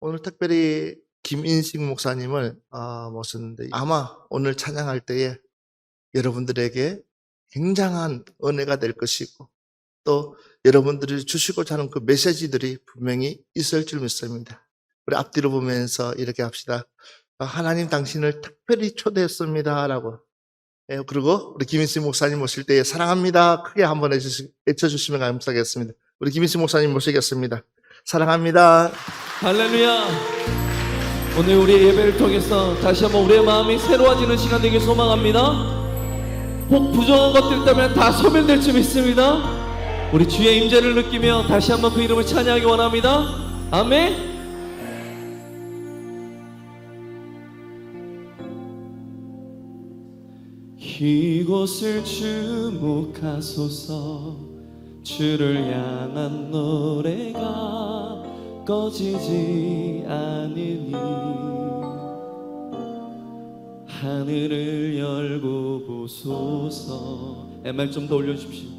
오늘 특별히 김인식 목사님을 모셨는데 아마 오늘 찬양할 때에 여러분들에게 굉장한 은혜가 될 것이고 또 여러분들이 주시고자 하는 그 메시지들이 분명히 있을 줄 믿습니다. 우리 앞뒤로 보면서 이렇게 합시다. 하나님 당신을 특별히 초대했습니다 라고. 그리고 우리 김인식 목사님 모실 때에 사랑합니다 크게 한번 외쳐주시면 감사하겠습니다. 우리 김인식 목사님 모시겠습니다. 사랑합니다. 할렐루야. 오늘 우리의 예배를 통해서 다시 한번 우리의 마음이 새로워지는 시간 되길 소망합니다. 혹 부정한 것들 때문에 다 소멸될 줄 믿습니다. 우리 주의 임재를 느끼며 다시 한번 그 이름을 찬양하기 원합니다. 아멘. 이곳을 주목하소서. 주를 향한 노래가 꺼지지 않으니 하늘을 열고 보소서. MR 좀 더 올려주십시오.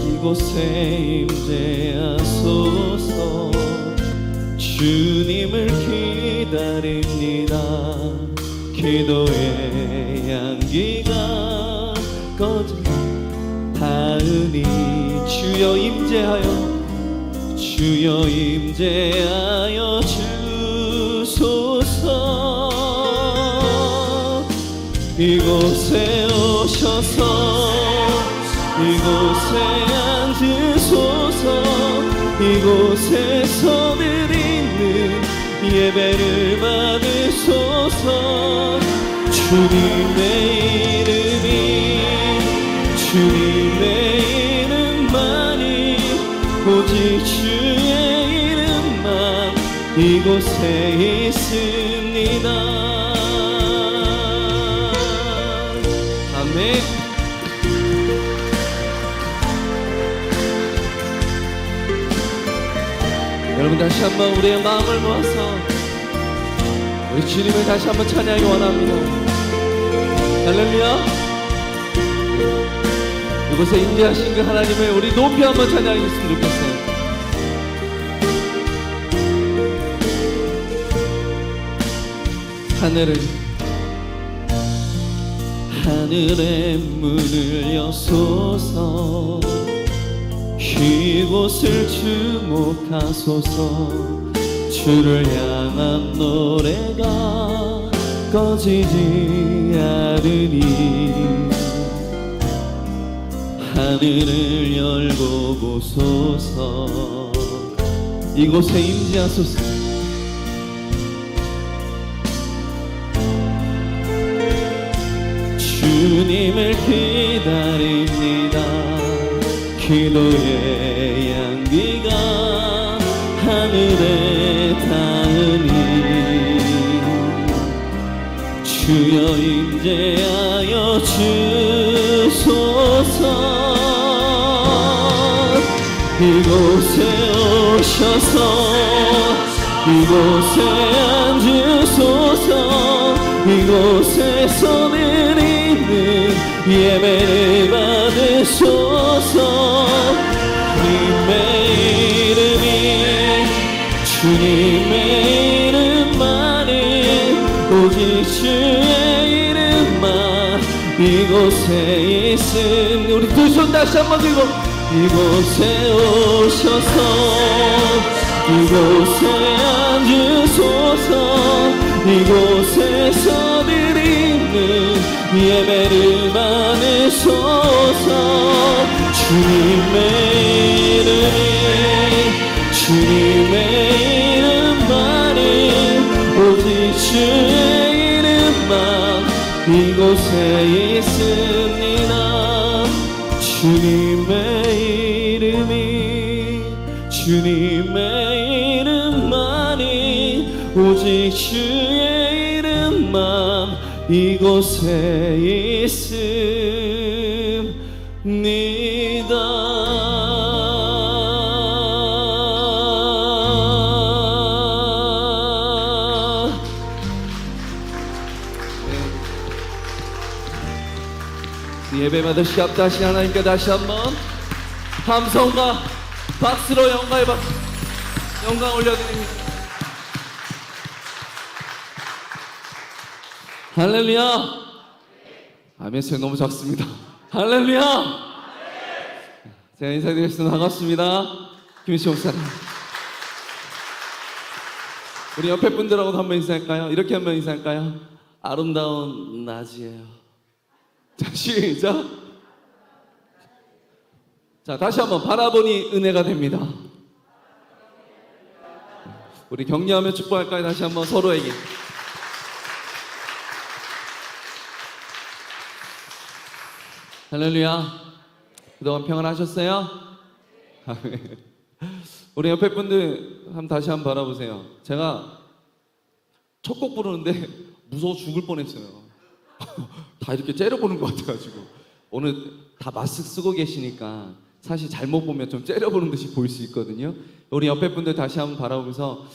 이곳에 임재하소서. 주님을 기다립니다. 기도의 향기가 꺼져 닿으니 주여 임재하여 주여 임재하여 주소서. 이곳에 오셔서 이곳에 앉으소서. 이곳에서 드리는 예배를 받으소서. 주님의 이름이 주님의 이름만이 오직 주의 이름만 이곳에 있습니다. 아멘. 여러분 다시 한번 우리의 마음을 모아서 우리 주님을 다시 한번 찬양하기 원합니다. 할렐루야. 이곳에 임재하신 그 하나님을 우리 높이 한번 찬양했으면 좋겠어요. 하늘의 문을 여소서. 이곳을 주목하소서. 주를 향한 노래가 꺼지지 않으니 하늘을 열고 보소서. 이곳에 임재하소서. 주님을 기다립니다. 기도의 향기가 하늘에 닿으니 주여 임재하여 주소서. 이곳에 오셔서 이곳에 앉으소서. 이곳에서 드리는 예배를 받으소서. 주님의 이름이 주님의 이름만이 오직 주의 이름만 이곳에 있음. 우리 두 손 다시 한번 들고 이곳에 오셔서 이곳에 앉으소서. 이곳에서 드리는 예배를 받으소서. 주님의 이름이 주님의 이름만이 오직 주의 이름만 이곳에 있습니다. 주님의 이름이 주님의 이름만이 오직 주의 이름만 이곳에 있습니다. 예배마다 시합 다시 하나님께 다시 한번 함성과 박수로 영광의 박수. 영광 올려드립니다. 할렐루야. 아멘. 소리 너무 작습니다. 할렐루야. 제가 인사드리겠습니다. 반갑습니다. 김희수 목사님. 우리 옆에 분들하고도 한번 인사할까요? 이렇게 한번 인사할까요? 아름다운 낮이에요. 자, 시작. 자, 다시 한번 바라보니 은혜가 됩니다. 우리 격려하며 축복할까요? 다시 한번 서로에게. 할렐루야. 그동안 평안하셨어요? 아멘. 우리 옆에 분들 다시 한번 바라보세요. 제가 첫 곡 부르는데 무서워 죽을 뻔했어요. 다 이렇게 째려보는 것 같아가지고. 오늘 다 마스크 쓰고 계시니까 사실 잘못 보면 좀 째려보는 듯이 보일 수 있거든요. 우리 옆에 분들 다시 한번 바라보면서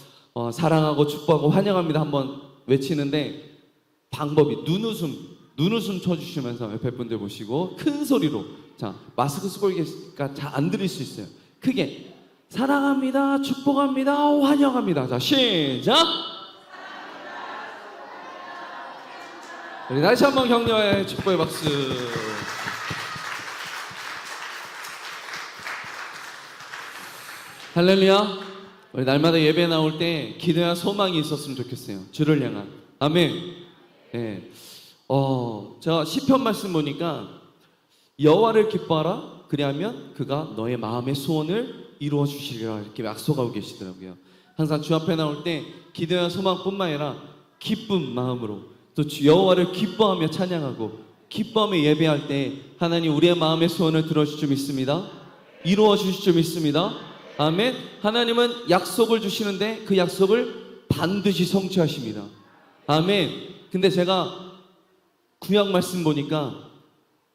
사랑하고 축복하고 환영합니다 한번 외치는데 방법이 눈웃음 쳐주시면서 옆에 분들 보시고 큰 소리로, 자, 마스크 쓰고 계시니까 잘 안 들릴 수 있어요. 크게 사랑합니다, 축복합니다, 환영합니다. 자, 시작. 우리 다시 한번 격려의 축복의 박수. 할렐루야. 우리 날마다 예배 나올 때 기도와 소망이 있었으면 좋겠어요. 주를 향한. 아멘. 네. 제가 시편 말씀 보니까 여호와를 기뻐하라 그리하면 그가 너의 마음의 소원을 이루어 주시리라 이렇게 약속하고 계시더라고요. 항상 주 앞에 나올 때 기도와 소망뿐만 아니라 기쁜 마음으로 또 여호와를 기뻐하며 찬양하고 기뻐하며 예배할 때 하나님 우리의 마음의 소원을 들어주실 줄 믿습니다. 이루어 주실 줄 믿습니다. 아멘. 하나님은 약속을 주시는데 그 약속을 반드시 성취하십니다. 아멘. 근데 제가 구약 말씀 보니까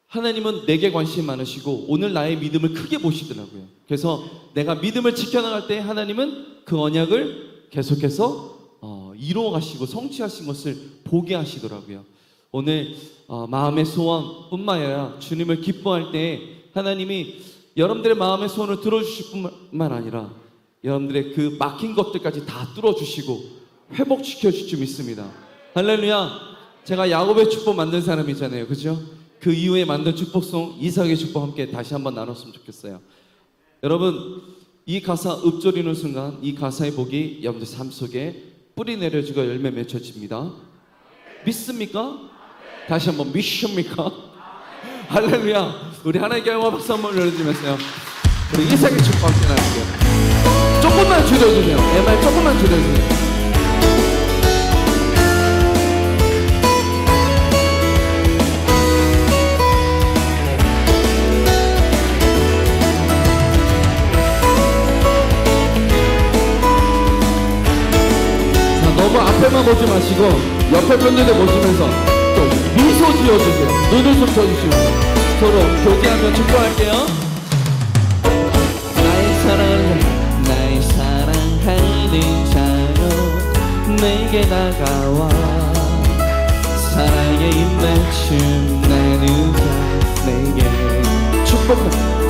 하나님은 내게 관심이 많으시고 오늘 나의 믿음을 크게 보시더라고요. 그래서 내가 믿음을 지켜나갈 때 하나님은 그 언약을 계속해서 이루어 가시고 성취하신 것을 보게 하시더라고요. 오늘 마음의 소원뿐만 아니라 주님을 기뻐할 때 하나님이 여러분들의 마음의 소원을 들어주실 뿐만 아니라 여러분들의 그 막힌 것들까지 다 뚫어주시고 회복시켜 주실 줄 믿습니다. 할렐루야. 제가 야곱의 축복 만든 사람이잖아요, 그죠? 그 이후에 만든 축복송 이삭의 축복 함께 다시 한번 나눴으면 좋겠어요. 여러분, 이 가사 읊조리는 순간 이 가사의 복이 여러분들 삶 속에 뿌리 내려지고 열매 맺혀집니다. 믿습니까? 다시 한번 믿습니까? 할렐루야. 우리 하나님께 영광 박수 한번 올려주면서요. 우리 이삭의 축복 함께 나눌게요. 조금만 줄여주세요. 내 말 조금만 줄여주세요. 너무 앞에만 보지 마시고 옆에 분들도 보시면서 또 미소 지어주세요. 눈웃음 쳐주시면서 서로 교제하며 축복할게요. 나의 사랑하는 자여 내게 다가와 사랑의 입맞춤 나누자 내게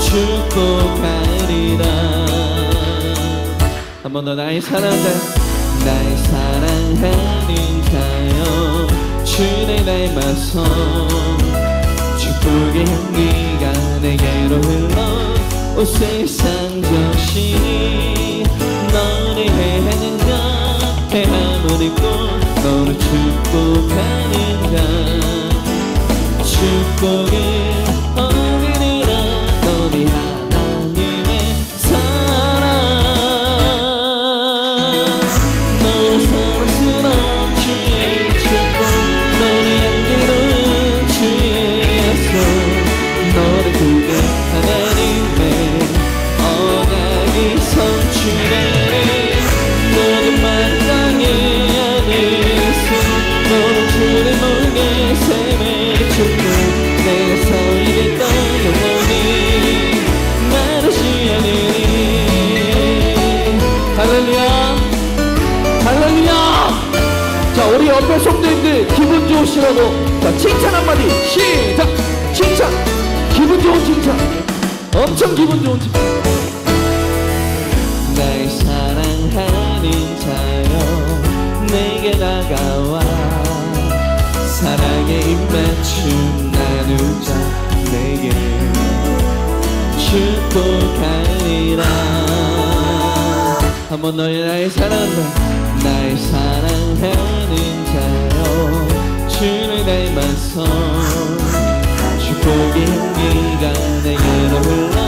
축복하리라. 한 번 더 나의 사랑하는 자여 주의 닮아서 축복의 향기가 내게로 흘러 온 세상 전신이 너를 해하는 자 해함을 입고 너를 축복하는 자 축복을 얻으리라. 너희 하나님의 사랑 너를 사랑스러운 주의 축복 너를 향기로운 주의 약속 너를 구해 하나님의 언약이 성취되리. 너는 마땅히 안에서 너는 주의 목에 샘의 축복 내가 서 있겠다 영원히 마르지 않으리. 할렐루야 할렐루야. 자, 우리 옆에 성도님들 기분 좋으시라고 자 칭찬 한마디 시작. 칭찬, 기분 좋은 칭찬, 엄청 기분 좋은 칭찬. 날 사랑하 한번 너의 나의 사랑한다. 나의 사랑하는 자여 주를 닮아서 축복의 향기가 내게로 흘러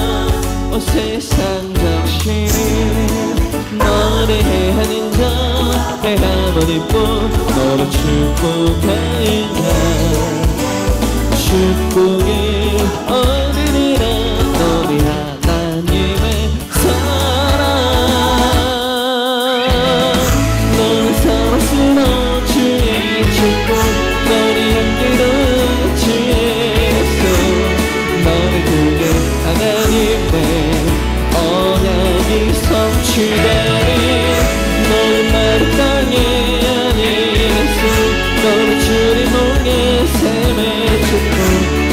온 세상 적시 노래하는 자 내가 머리뿐 너를 축복하는 자 축복의 어른이라 너희 하나님의 사랑 너를 사랑스러운 주의 축복 너를 향기로운 주의 속 너를 두게 하나님의 언약이 성취되리 너를 마른 땅에 안에서 너를 주의 목에 샘의 축복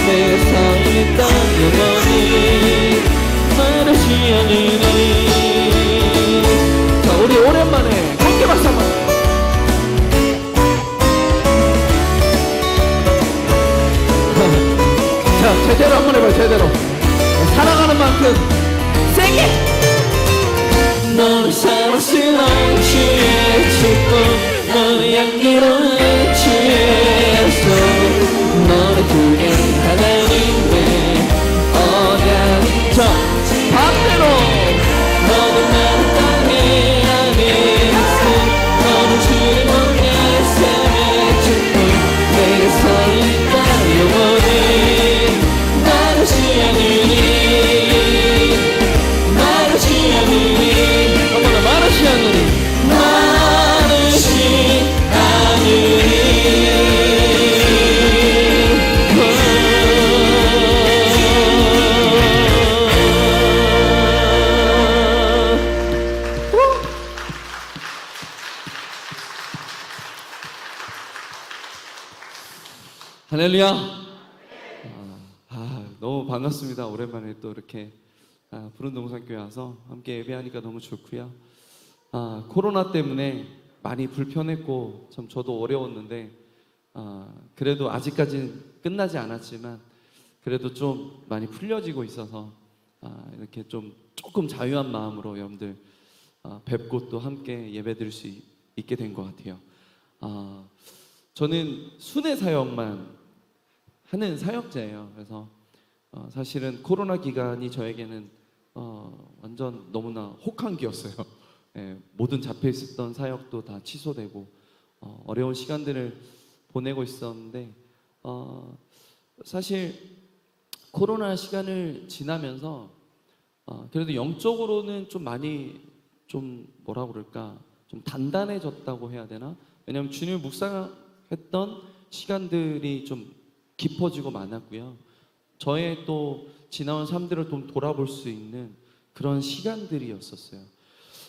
내 삶의 땅 영원히 마르지 않으니. 자, 우리 오랜만에 함께 박수 한번. 자, 제대로 한번 해봐요. 제대로 사랑하는 만큼 세게. 너를 사랑스러운 주의 축복 너의 향기로운 주의 속 너를 두게 하나님의 언약. 자, 반대로 너는 나를 땅에 안에서 너는 주의 몸에 샘의 축복 내게 서있다 영원히 마르지 않으니 마르지 않으니 어머나 마르지 않으니 마르지 않으니. 할렐루야. 너무 반갑습니다. 오랜만에 또 이렇게 푸른동산교회 와서 함께 예배하니까 너무 좋고요. 코로나 때문에 많이 불편했고 참 저도 어려웠는데 그래도 아직까지는 끝나지 않았지만 그래도 좀 많이 풀려지고 있어서 이렇게 좀 조금 자유한 마음으로 여러분들 뵙고 또 함께 예배드릴 수 있게 된 것 같아요. 저는 순회 사역만 하는 사역자예요. 그래서 사실은 코로나 기간이 저에게는 완전 너무나 혹한기였어요. 예, 모든 잡혀 있었던 사역도 다 취소되고 어려운 시간들을 보내고 있었는데 사실 코로나 시간을 지나면서 그래도 영적으로는 좀 많이 좀 뭐라 그럴까 좀 단단해졌다고 해야 되나? 왜냐하면 주님을 묵상했던 시간들이 좀 깊어지고 많았고요. 저의 또 지나온 삶들을 좀 돌아볼 수 있는 그런 시간들이었었어요.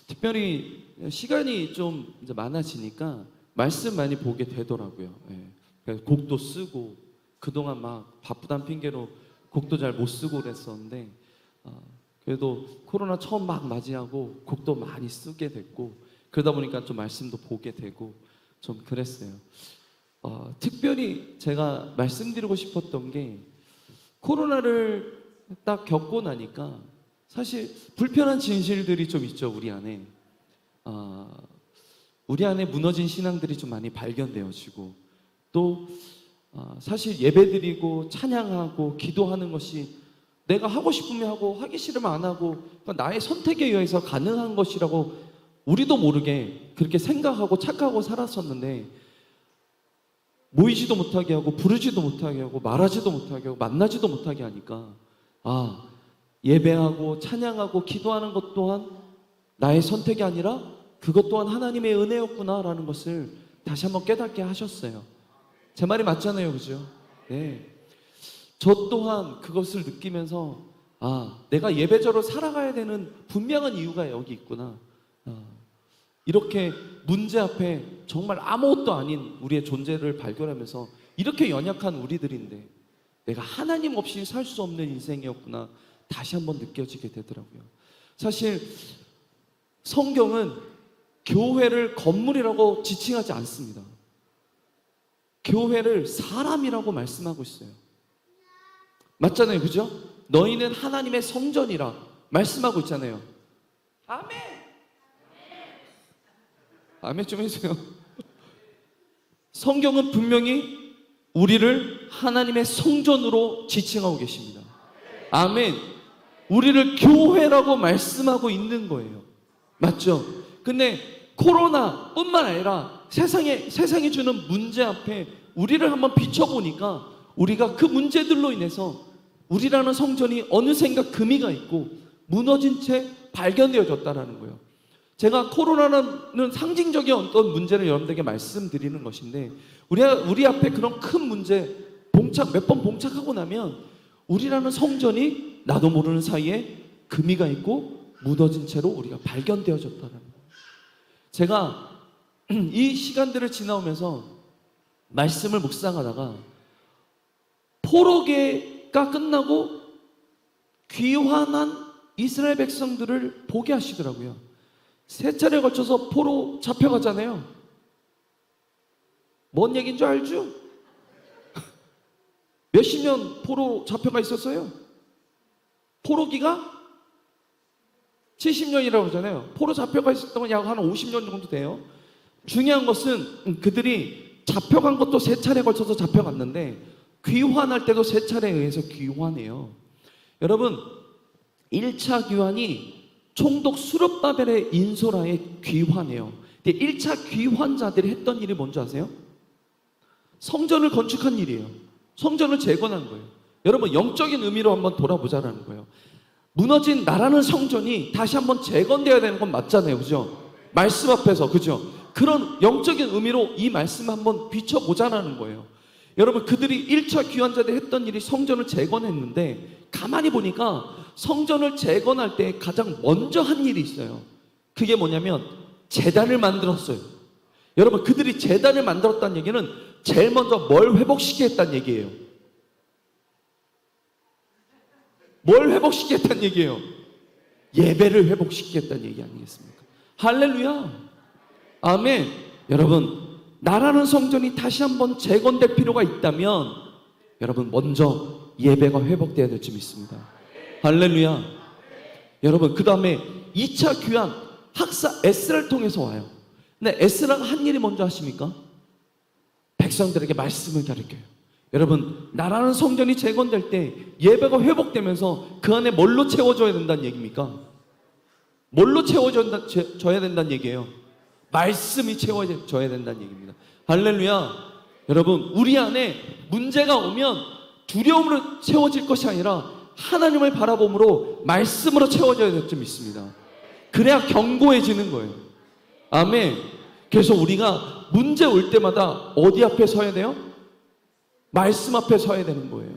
특별히 시간이 좀 이제 많아지니까 말씀 많이 보게 되더라고요. 예. 곡도 쓰고 그동안 막 바쁘단 핑계로 곡도 잘 못 쓰고 그랬었는데 그래도 코로나 처음 막 맞이하고 곡도 많이 쓰게 됐고 그러다 보니까 좀 말씀도 보게 되고 좀 그랬어요. 특별히 제가 말씀드리고 싶었던 게 코로나를 딱 겪고 나니까 사실 불편한 진실들이 좀 있죠. 우리 안에 무너진 신앙들이 좀 많이 발견되어지고 또 사실 예배드리고 찬양하고 기도하는 것이 내가 하고 싶으면 하고 하기 싫으면 안 하고 나의 선택에 의해서 가능한 것이라고 우리도 모르게 그렇게 생각하고 착각하고 살았었는데 모이지도 못하게 하고 부르지도 못하게 하고 말하지도 못하게 하고 만나지도 못하게 하니까 예배하고 찬양하고 기도하는 것 또한 나의 선택이 아니라 그것 또한 하나님의 은혜였구나라는 것을 다시 한번 깨닫게 하셨어요. 제 말이 맞잖아요, 그죠? 네. 저 또한 그것을 느끼면서 내가 예배자로 살아가야 되는 분명한 이유가 여기 있구나. 이렇게 문제 앞에 정말 아무것도 아닌 우리의 존재를 발견하면서 이렇게 연약한 우리들인데 내가 하나님 없이 살 수 없는 인생이었구나 다시 한번 느껴지게 되더라고요. 사실 성경은 교회를 건물이라고 지칭하지 않습니다. 교회를 사람이라고 말씀하고 있어요. 맞잖아요, 그죠? 너희는 하나님의 성전이라 말씀하고 있잖아요. 아멘. 아멘 좀 해주세요. 성경은 분명히 우리를 하나님의 성전으로 지칭하고 계십니다. 아멘. 우리를 교회라고 말씀하고 있는 거예요. 맞죠? 근데 코로나뿐만 아니라 세상이 주는 문제 앞에 우리를 한번 비춰보니까 우리가 그 문제들로 인해서 우리라는 성전이 어느샌가 금이가 있고 무너진 채 발견되어졌다는 거예요. 제가 코로나는 상징적인 어떤 문제를 여러분들에게 말씀드리는 것인데 우리 앞에 그런 큰 문제 몇 번 봉착하고 나면 우리라는 성전이 나도 모르는 사이에 금이가 있고 무너진 채로 우리가 발견되어졌다는 거예요. 제가 이 시간들을 지나오면서 말씀을 묵상하다가 포로기가 끝나고 귀환한 이스라엘 백성들을 보게 하시더라고요. 세 차례에 걸쳐서 포로 잡혀가잖아요. 뭔 얘기인 줄 알죠? 몇십 년 포로 잡혀가 있었어요. 포로기가 70년이라고 하잖아요. 포로 잡혀가 있었던 건 약 한 50년 정도 돼요. 중요한 것은 그들이 잡혀간 것도 세 차례에 걸쳐서 잡혀갔는데 귀환할 때도 세 차례에 의해서 귀환해요. 여러분 1차 귀환이 총독 수룹바벨의 인소라에 귀환해요. 근데 1차 귀환자들이 했던 일이 뭔지 아세요? 성전을 건축한 일이에요. 성전을 재건한 거예요. 여러분 영적인 의미로 한번 돌아보자라는 거예요. 무너진 나라는 성전이 다시 한번 재건되어야 되는 건 맞잖아요. 그죠? 말씀 앞에서. 그죠? 그런 영적인 의미로 이 말씀을 한번 비춰보자라는 거예요. 여러분 그들이 1차 귀환자들이 했던 일이 성전을 재건했는데 가만히 보니까 성전을 재건할 때 가장 먼저 한 일이 있어요. 그게 뭐냐면 제단을 만들었어요. 여러분 그들이 제단을 만들었다는 얘기는 제일 먼저 뭘 회복시키겠다는 얘기예요. 뭘 회복시키겠다는 얘기예요? 예배를 회복시키겠다는 얘기 아니겠습니까? 할렐루야. 아멘. 여러분 나라는 성전이 다시 한번 재건될 필요가 있다면 여러분 먼저 예배가 회복돼야 될 줄 믿습니다. 할렐루야. 여러분 그 다음에 2차 귀환 학사 에스라를 통해서 와요. 근데 에스라가 한 일이 뭔지 아십니까? 백성들에게 말씀을 가르쳐요. 여러분 나라는 성전이 재건될 때 예배가 회복되면서 그 안에 뭘로 채워져야 된다는 얘기입니까? 뭘로 채워져야 된다는 얘기예요? 말씀이 채워져야 된다는 얘기입니다. 할렐루야. 여러분 우리 안에 문제가 오면 두려움으로 채워질 것이 아니라 하나님을 바라봄으로 말씀으로 채워져야 될 줄 믿습니다. 그래야 견고해지는 거예요. 아멘. 그래서 우리가 문제 올 때마다 어디 앞에 서야 돼요? 말씀 앞에 서야 되는 거예요.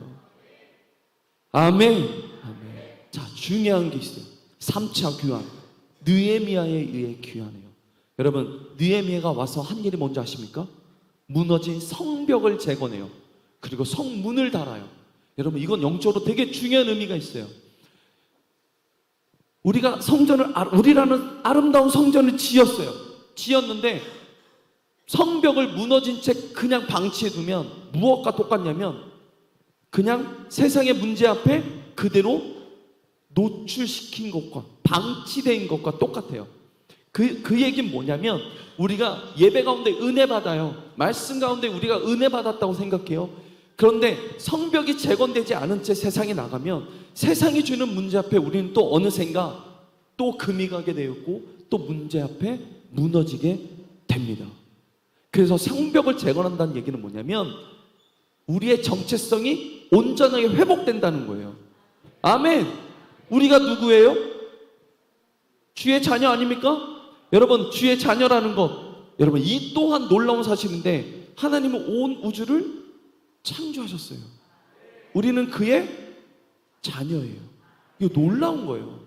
아멘. 아멘. 자, 중요한 게 있어요. 3차 귀환. 느헤미야에 의해 귀환해요. 여러분 느헤미야가 와서 한 일이 뭔지 아십니까? 무너진 성벽을 재건해요. 그리고 성문을 달아요. 여러분 이건 영적으로 되게 중요한 의미가 있어요. 우리라는 아름다운 성전을 지었는데 성벽을 무너진 채 그냥 방치해 두면 무엇과 똑같냐면 그냥 세상의 문제 앞에 그대로 노출시킨 것과 방치된 것과 똑같아요. 그 얘기는 뭐냐면 우리가 예배 가운데 은혜 받아요. 말씀 가운데 우리가 은혜 받았다고 생각해요. 그런데 성벽이 재건되지 않은 채 세상에 나가면 세상이 주는 문제 앞에 우리는 또 어느샌가 또 금이 가게 되었고 또 문제 앞에 무너지게 됩니다. 그래서 성벽을 재건한다는 얘기는 뭐냐면 우리의 정체성이 온전하게 회복된다는 거예요. 아멘. 우리가 누구예요? 주의 자녀 아닙니까? 여러분 주의 자녀라는 것 여러분 이 또한 놀라운 사실인데 하나님은 온 우주를 창조하셨어요. 우리는 그의 자녀예요. 이거 놀라운 거예요.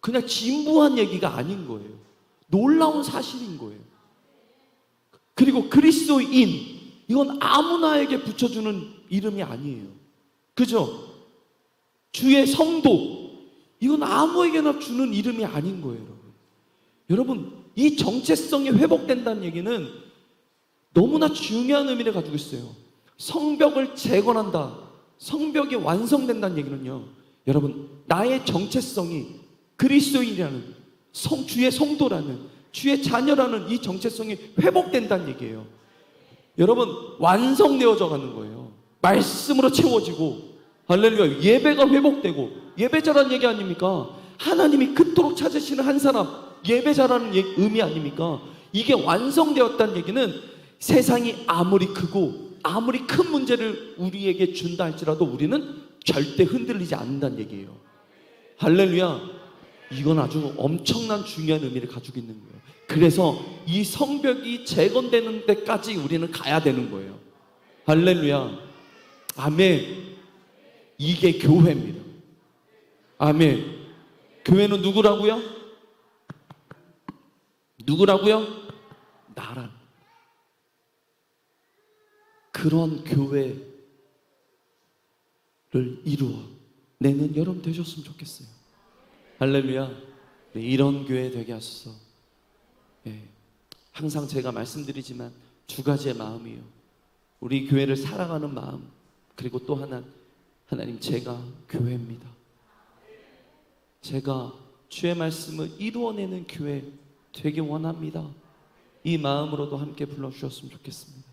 그냥 진부한 얘기가 아닌 거예요. 놀라운 사실인 거예요. 그리고 그리스도인 이건 아무나에게 붙여주는 이름이 아니에요. 그죠? 주의 성도 이건 아무에게나 주는 이름이 아닌 거예요. 여러분 이 정체성이 회복된다는 얘기는 너무나 중요한 의미를 가지고 있어요. 성벽을 재건한다. 성벽이 완성된다는 얘기는요. 여러분 나의 정체성이 그리스도인이라는 주의 성도라는 주의 자녀라는 이 정체성이 회복된다는 얘기예요. 여러분, 완성되어져 가는 거예요. 말씀으로 채워지고, 할렐루야, 예배가 회복되고, 예배자라는 얘기 아닙니까? 하나님이 그토록 찾으시는 한 사람, 예배자라는 의미 아닙니까? 이게 완성되었다는 얘기는 세상이 아무리 크고 아무리 큰 문제를 우리에게 준다 할지라도 우리는 절대 흔들리지 않는다는 얘기예요. 할렐루야. 이건 아주 엄청난 중요한 의미를 가지고 있는 거예요. 그래서 이 성벽이 재건되는 데까지 우리는 가야 되는 거예요. 할렐루야. 아멘. 이게 교회입니다. 아멘. 교회는 누구라고요? 누구라고요? 나란. 그런 교회를 이루어 내는 여러분 되셨으면 좋겠어요. 할렐루야. 네, 이런 교회 되게 하소서. 예, 항상 제가 말씀드리지만 두 가지의 마음이에요. 우리 교회를 사랑하는 마음, 그리고 또 하나, 하나님, 제가 교회입니다. 제가 주의 말씀을 이루어내는 교회 되게 원합니다. 이 마음으로도 함께 불러주셨으면 좋겠습니다.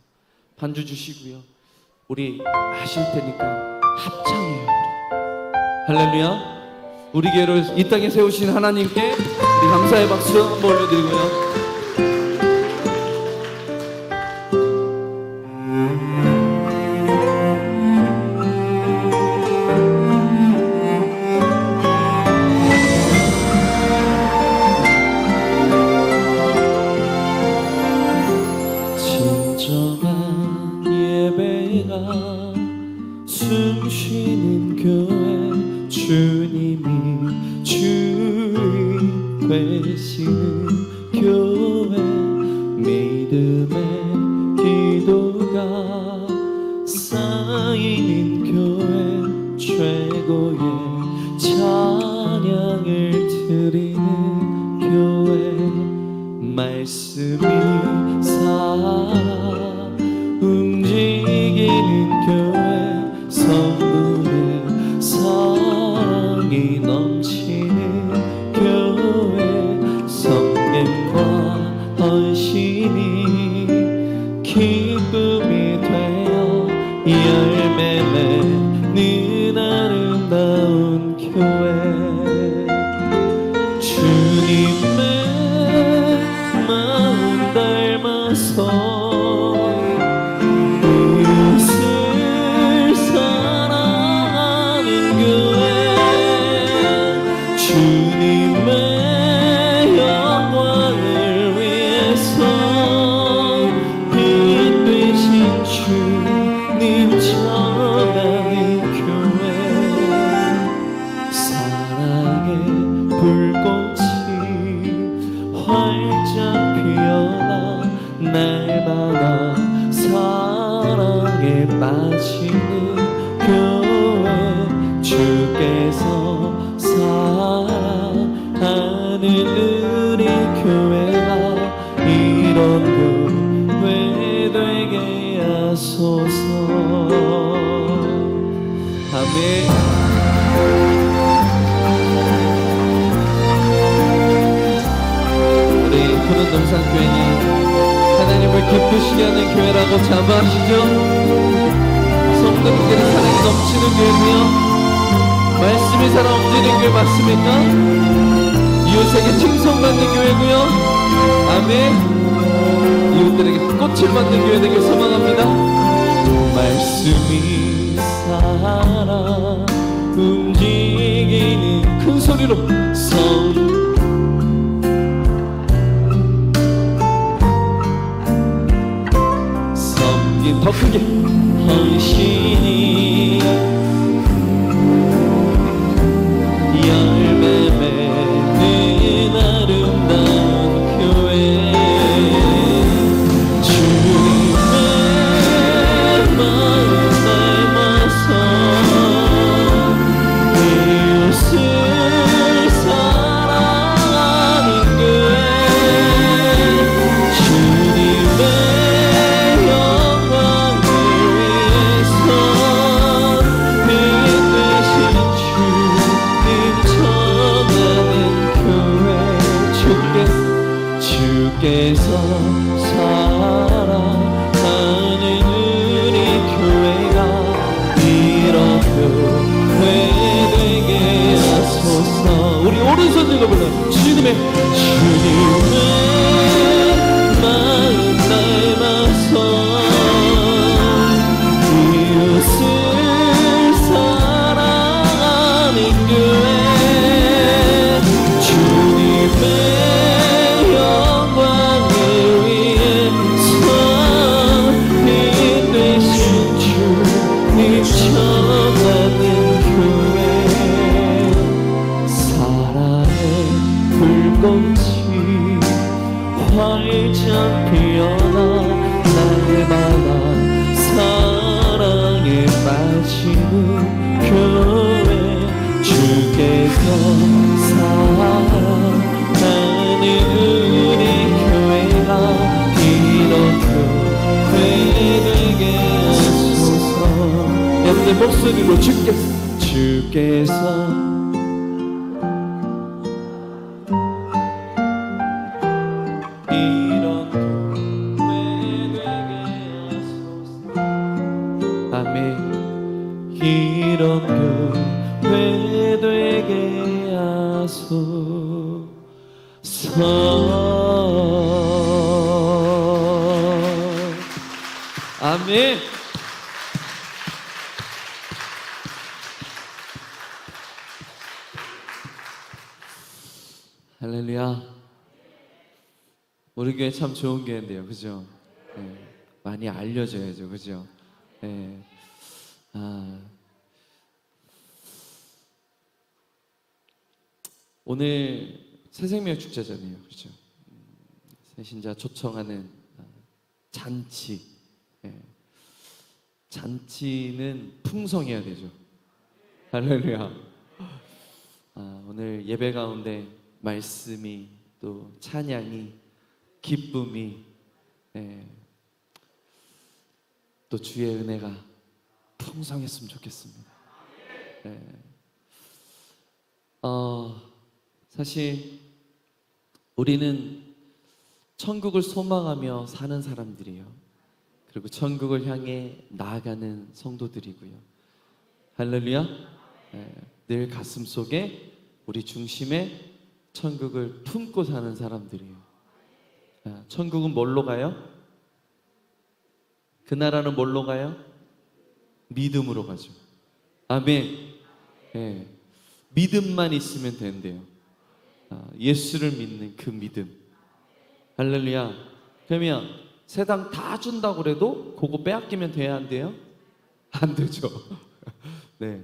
반주 주시고요. 우리 아실 테니까 합창해요. 우리. 할렐루야. 우리 교회를 이 땅에 세우신 하나님께 우리 감사의 박수 한번 올려드리고요. 진정한 예배가 숨쉬는 교회, 주님이 주인 되시는 교회, 믿음의 기도가 쌓이는 교회, 최고의 찬양을 드리는 교회, 말씀이 살아 움직이는 교회, 성문에 사랑이 넘치는 교회, 성령과 헌신이 기쁨이 되어 열매 맺는 아름다운 교회, 주님의 마음 닮아서 날마다 사랑에 빠지는 교회, 주께서 사랑하는 우리 교회가 이런 교회 되게 하소서. 아멘. 푸른 동산교회니 하나님을 기쁘시게 하는 교회라고 자부하시죠? 성도들의 사랑이 넘치는 교회고요, 말씀이 살아 움직이는 교회 맞습니까? 이웃에게 칭송받는 교회고요, 아멘. 이웃들에게 꽃을 받는 교회 되길 소망합니다. 말씀이 살아 움직이는, 큰 소리로 더 크게 헌신이 열매 맺는 아름다운 교회, 주님의 마음 닮아서 이웃을 사랑 주께서 사랑하는 우리 교회가 이런 교회 되게 하소서. 우리 오른손 들고 불러. 주님의 마음 닮아서 이웃을 사랑하는 교회, 주님의 영광을 위해서 빛 되신 주님 전하는 교회, 사랑의 불꽃이 활짝 피어나 날마다 사랑에 빠지는 교회, 주께서 사랑하는 우리 교회가 이런 교회 되게 하소서. 여러분의 목소리로 주께서 이런 교회 되게 하소서. 아멘. 이런 교회 되게 하소서. 아멘. 할렐루야. 우리 교회 참 좋은 교회인데요, 그죠? 네, 많이 알려져야죠, 그죠? 네. 오늘 새생명 축제잖아요, 그죠? 새신자 초청하는 잔치. 네. 잔치는 풍성해야 되죠. 할렐루야. 오늘 예배 가운데 말씀이, 또 찬양이, 기쁨이, 또 주의 은혜가 풍성했으면 좋겠습니다. 사실 우리는 천국을 소망하며 사는 사람들이에요. 그리고 천국을 향해 나아가는 성도들이고요. 할렐루야. 늘 가슴 속에 우리 중심에 천국을 품고 사는 사람들이에요. 천국은 뭘로 가요? 그 나라는 뭘로 가요? 믿음으로 가죠. 아멘. 믿음만 있으면 된대요. 예수를 믿는 그 믿음. 할렐루야. 그러면 세상 다 준다고 그래도 그거 빼앗기면 돼야 안 돼요? 안 되죠. 네.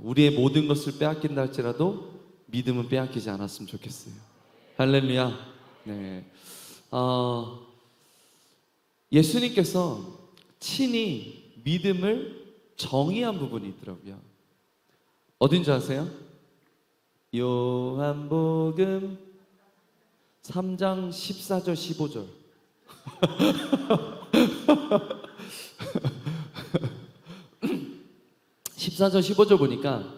우리의 모든 것을 빼앗긴다 할지라도 믿음은 빼앗기지 않았으면 좋겠어요. 할렐루야. 네. 예수님께서 친히 믿음을 정의한 부분이 있더라고요. 어딘지 아세요? 요한복음 3장 14절 15절. 14절 15절 보니까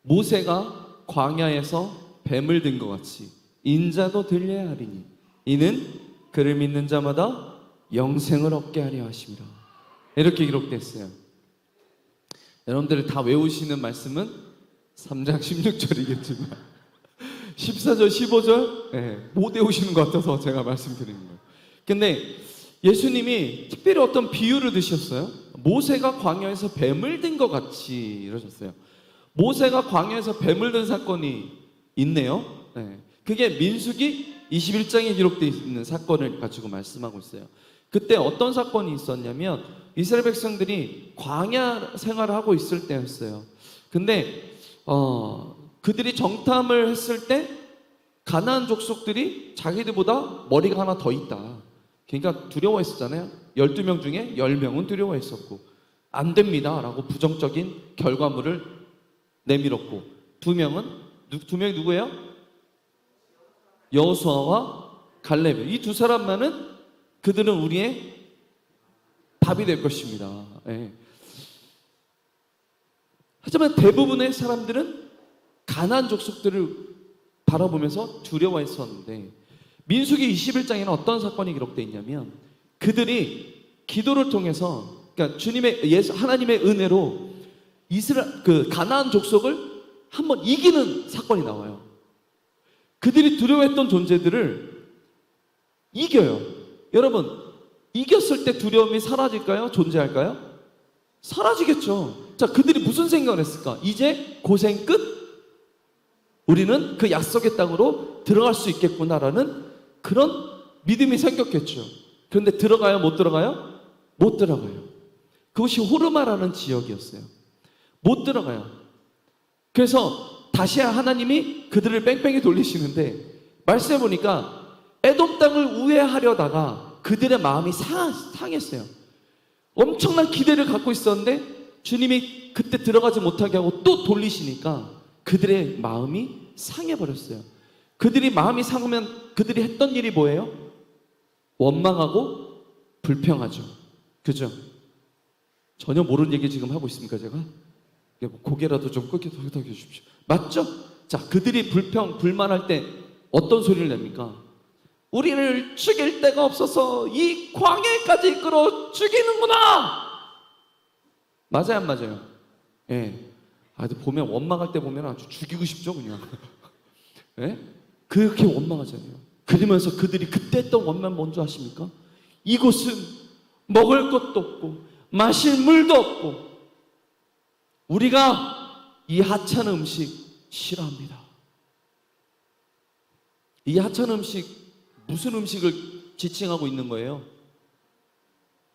모세가 광야에서 뱀을 든 것 같이 인자도 들려야 하리니 이는 그를 믿는 자마다 영생을 얻게 하려 하심이라. 이렇게 기록됐어요. 여러분들이 다 외우시는 말씀은 3장 16절이겠지만 14절 15절 못 외우시는 것 같아서 제가 말씀드리는 거예요. 근데 예수님이 특별히 어떤 비유를 드셨어요. 모세가 광야에서 뱀을 든 것 같이 이러셨어요. 모세가 광야에서 뱀을 든 사건이 있네요. 그게 민수기 21장에 기록되어 있는 사건을 가지고 말씀하고 있어요. 그때 어떤 사건이 있었냐면 이스라엘 백성들이 광야 생활을 하고 있을 때였어요. 근데 그들이 정탐을 했을 때 가나안 족속들이 자기들보다 머리가 하나 더 있다. 그러니까 두려워했었잖아요. 12명 중에 10명은 두려워했었고 안 됩니다 라고 부정적인 결과물을 내밀었고 두 명이 누구예요? 여호수아와 갈렙. 이 두 사람만은 그들은 우리의 답이 될 것입니다. 하지만 대부분의 사람들은 가나안 족속들을 바라보면서 두려워했었는데 민수기 21장에는 어떤 사건이 기록되어 있냐면 그들이 기도를 통해서 그러니까 하나님의 은혜로 가나안 족속을 한번 이기는 사건이 나와요. 그들이 두려워했던 존재들을 이겨요. 여러분, 이겼을 때 두려움이 사라질까요? 존재할까요? 사라지겠죠. 자, 그들이 무슨 생각을 했을까? 이제 고생 끝? 우리는 그 약속의 땅으로 들어갈 수 있겠구나라는 그런 믿음이 생겼겠죠. 그런데 들어가요? 못 들어가요? 못 들어가요. 그것이 호르마라는 지역이었어요. 못 들어가요. 그래서 다시 하나님이 그들을 뺑뺑이 돌리시는데 말씀해 보니까 에돔 땅을 우회하려다가 그들의 마음이 상했어요. 엄청난 기대를 갖고 있었는데 주님이 그때 들어가지 못하게 하고 또 돌리시니까 그들의 마음이 상해버렸어요. 그들이 마음이 상하면 그들이 했던 일이 뭐예요? 원망하고 불평하죠. 그죠? 전혀 모르는 얘기 지금 하고 있습니까 제가? 고개라도 좀 끄덕여 주십시오. 맞죠? 자, 그들이 불만할 때 어떤 소리를 냅니까? 우리를 죽일 데가 없어서 이 광야까지 이끌어 죽이는구나. 맞아요, 안 맞아요? 예. 보면 원망할 때 보면 아주 죽이고 싶죠, 그냥. 예? 그렇게 원망하잖아요. 그러면서 그들이 그때 했던 원망 뭔지 아십니까? 이곳은 먹을 것도 없고 마실 물도 없고 우리가 이 하찮은 음식 싫어합니다. 이 하찮은 음식 무슨 음식을 지칭하고 있는 거예요?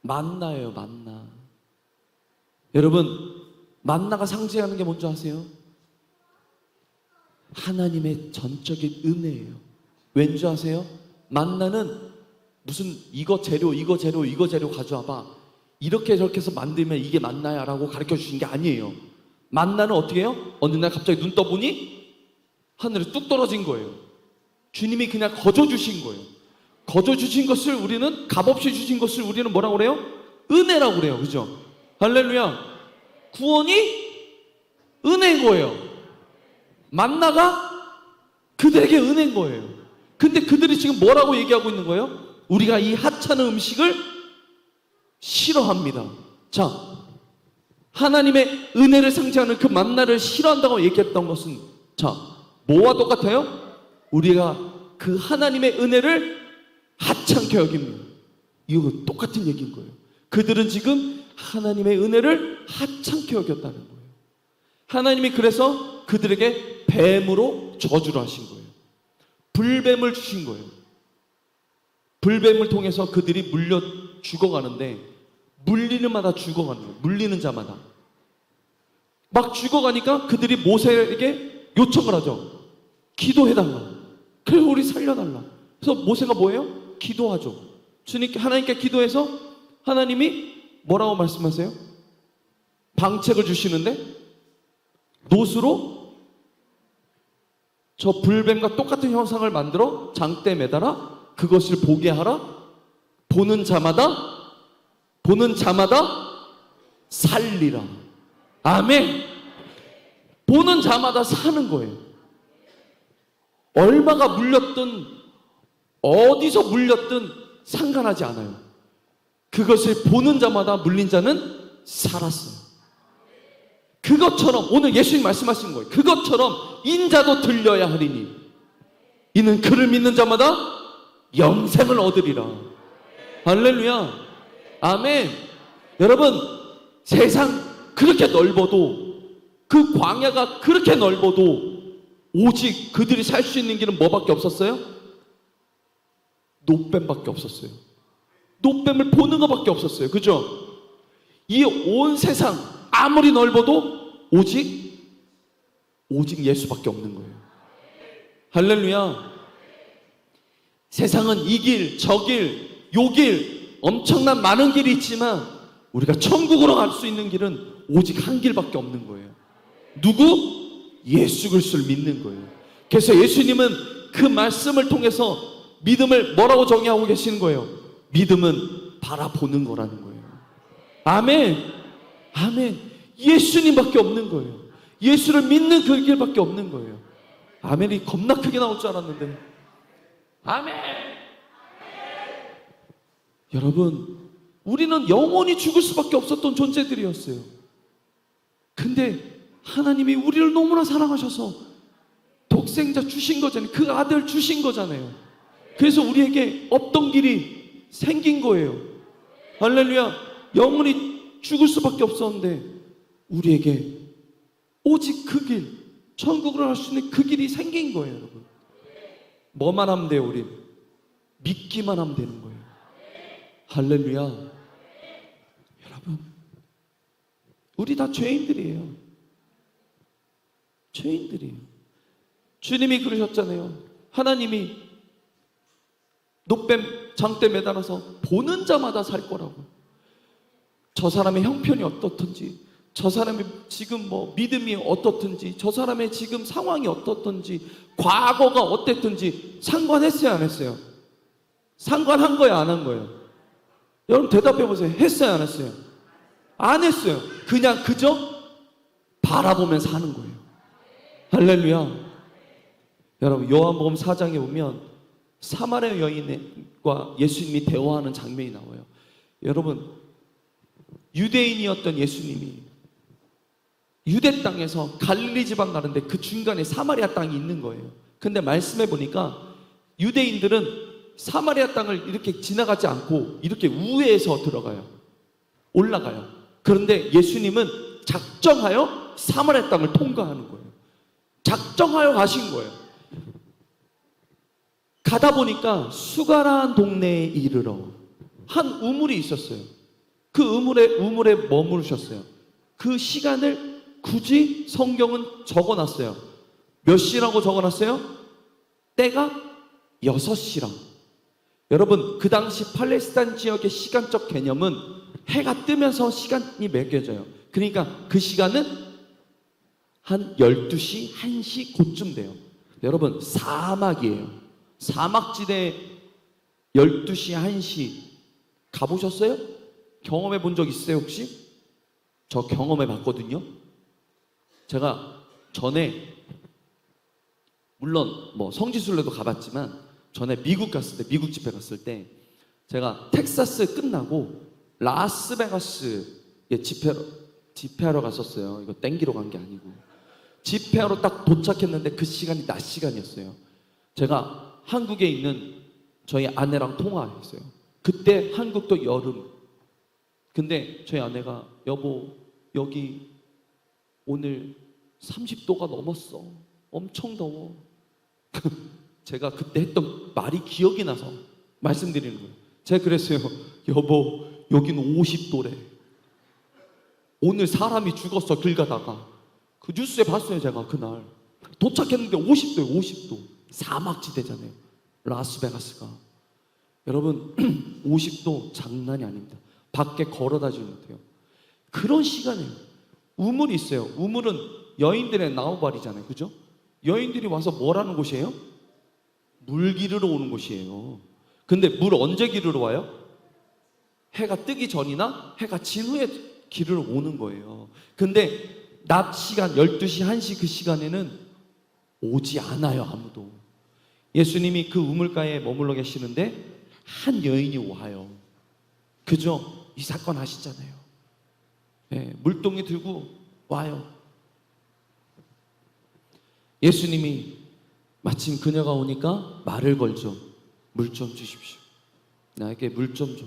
만나예요, 만나. 여러분, 만나가 상징하는 게 뭔지 아세요? 하나님의 전적인 은혜예요. 왠지 아세요? 만나는 무슨 이거 재료 가져와봐. 이렇게 저렇게 해서 만들면 이게 만나야 라고 가르쳐 주신 게 아니에요. 만나는 어떻게 해요? 어느 날 갑자기 눈 떠보니 하늘에 뚝 떨어진 거예요. 주님이 그냥 거저 주신 거예요. 거저 주신 것을 우리는 값없이 주신 것을 우리는 뭐라고 그래요? 은혜라고 그래요. 그죠? 할렐루야. 구원이 은혜인 거예요. 만나가 그들에게 은혜인 거예요. 근데 그들이 지금 뭐라고 얘기하고 있는 거예요? 우리가 이 하찮은 음식을 싫어합니다. 자, 하나님의 은혜를 상징하는 그 만나를 싫어한다고 얘기했던 것은 자, 뭐와 똑같아요? 우리가 그 하나님의 은혜를 하찮게 여깁니다. 이거 똑같은 얘기인 거예요. 그들은 지금 하나님의 은혜를 하찮게 여겼다는 거예요. 하나님이 그래서 그들에게 뱀으로 저주를 하신 거예요. 불뱀을 주신 거예요. 불뱀을 통해서 그들이 물려 죽어가는데 물리는 마다 죽어가는 거예요. 물리는 자마다 막 죽어가니까 그들이 모세에게 요청을 하죠. 기도해달라. 그래서 우리 살려달라. 그래서 모세가 뭐예요? 기도하죠. 하나님께 기도해서 하나님이 뭐라고 말씀하세요? 방책을 주시는데 노수로 저 불뱀과 똑같은 형상을 만들어 장대에 매달아 그것을 보게 하라. 보는 자마다 살리라. 아멘. 보는 자마다 사는 거예요. 얼마가 물렸든 어디서 물렸든 상관하지 않아요. 그것을 보는 자마다 물린 자는 살았어요. 그것처럼 오늘 예수님 말씀하신 거예요. 그것처럼 인자도 들려야 하리니 이는 그를 믿는 자마다 영생을 얻으리라. 할렐루야. 아멘. 여러분, 세상 그렇게 넓어도 그 광야가 그렇게 넓어도 오직 그들이 살 수 있는 길은 뭐밖에 없었어요? 노뱀밖에 없었어요. 노뱀을 보는 것밖에 없었어요. 그죠? 이 온 세상 아무리 넓어도 오직 예수밖에 없는 거예요. 할렐루야. 세상은 이 길, 저 길, 요 길 엄청난 많은 길이 있지만 우리가 천국으로 갈 수 있는 길은 오직 한 길밖에 없는 거예요. 누구? 예수 그리스도를 믿는 거예요. 그래서 예수님은 그 말씀을 통해서 믿음을 뭐라고 정의하고 계시는 거예요? 믿음은 바라보는 거라는 거예요. 아멘. 아멘. 예수님밖에 없는 거예요. 예수를 믿는 그 길밖에 없는 거예요. 아멘이 겁나 크게 나올 줄 알았는데 아멘. 여러분, 우리는 영원히 죽을 수밖에 없었던 존재들이었어요. 근데 하나님이 우리를 너무나 사랑하셔서 독생자 주신 거잖아요. 그 아들 주신 거잖아요. 그래서 우리에게 없던 길이 생긴 거예요. 할렐루야. 영원히 죽을 수밖에 없었는데 우리에게 오직 그 길, 천국을 갈 수 있는 그 길이 생긴 거예요, 여러분. 뭐만 하면 돼요, 우리? 믿기만 하면 되는 거예요. 할렐루야. 여러분, 우리 다 죄인들이에요. 죄인들이에요. 주님이 그러셨잖아요. 하나님이 노뱀 장대 매달아서 보는 자마다 살 거라고. 저 사람의 형편이 어떻든지, 저 사람의 지금 뭐 믿음이 어떻든지, 저 사람의 지금 상황이 어떻든지, 과거가 어땠든지 상관했어요, 안 했어요? 상관한 거예요, 안 한 거예요? 여러분 대답해 보세요. 했어요, 안 했어요? 안 했어요. 그냥 그저 바라보면서 하는 거예요. 할렐루야. 여러분 요한복음 4장에 보면 사마리아 여인과 예수님이 대화하는 장면이 나와요. 여러분 유대인이었던 예수님이 유대 땅에서 갈릴리 지방 가는데 그 중간에 사마리아 땅이 있는 거예요. 근데 말씀해 보니까 유대인들은 사마리아 땅을 이렇게 지나가지 않고 이렇게 우회해서 들어가요. 올라가요. 그런데 예수님은 작정하여 사마리아 땅을 통과하는 거예요. 작정하여 가신 거예요. 가다 보니까 수가라한 동네에 이르러 한 우물이 있었어요. 그 우물에 머무르셨어요. 그 시간을 굳이 성경은 적어놨어요. 몇 시라고 적어놨어요? 때가 6시라. 여러분 그 당시 팔레스타인 지역의 시간적 개념은 해가 뜨면서 시간이 매겨져요. 그러니까 그 시간은 한 12시, 1시 그쯤 돼요. 여러분 사막이에요. 사막지대 12시, 1시 가보셨어요? 경험해 본 적 있어요 혹시? 저 경험해 봤거든요. 제가 전에 물론 뭐 성지순례도 가봤지만 전에 미국 갔을 때, 미국 집회 갔을 때 제가 텍사스 끝나고 라스베가스에 집회하러 갔었어요. 이거 땡기러 간 게 아니고 집회하러 딱 도착했는데 그 시간이 낮 시간이었어요. 제가 한국에 있는 저희 아내랑 통화했어요. 그때 한국도 여름. 근데 저희 아내가 여보 여기 오늘 30도가 넘었어. 엄청 더워. 제가 그때 했던 말이 기억이 나서 말씀드리는 거예요. 제가 그랬어요. 여보 여기는 50도래. 오늘 사람이 죽었어 길 가다가. 그 뉴스에 봤어요 제가 그날. 도착했는데 50도예요 50도. 사막지대잖아요 라스베가스가. 여러분 50도 장난이 아닙니다. 밖에 걸어다니지 못해요. 그런 시간이에요. 우물이 있어요. 우물은 여인들의 나우발이잖아요. 그죠? 여인들이 와서 뭘 하는 곳이에요? 물 기르러 오는 곳이에요. 근데 물 언제 기르러 와요? 해가 뜨기 전이나 해가 진 후에 기르러 오는 거예요. 근데 낮 시간 12시, 1시 그 시간에는 오지 않아요 아무도. 예수님이 그 우물가에 머물러 계시는데 한 여인이 와요. 그죠? 이 사건 아시잖아요. 네, 물동이 들고 와요. 예수님이 마침 그녀가 오니까 말을 걸죠. 물 좀 주십시오. 나에게 물 좀 줘.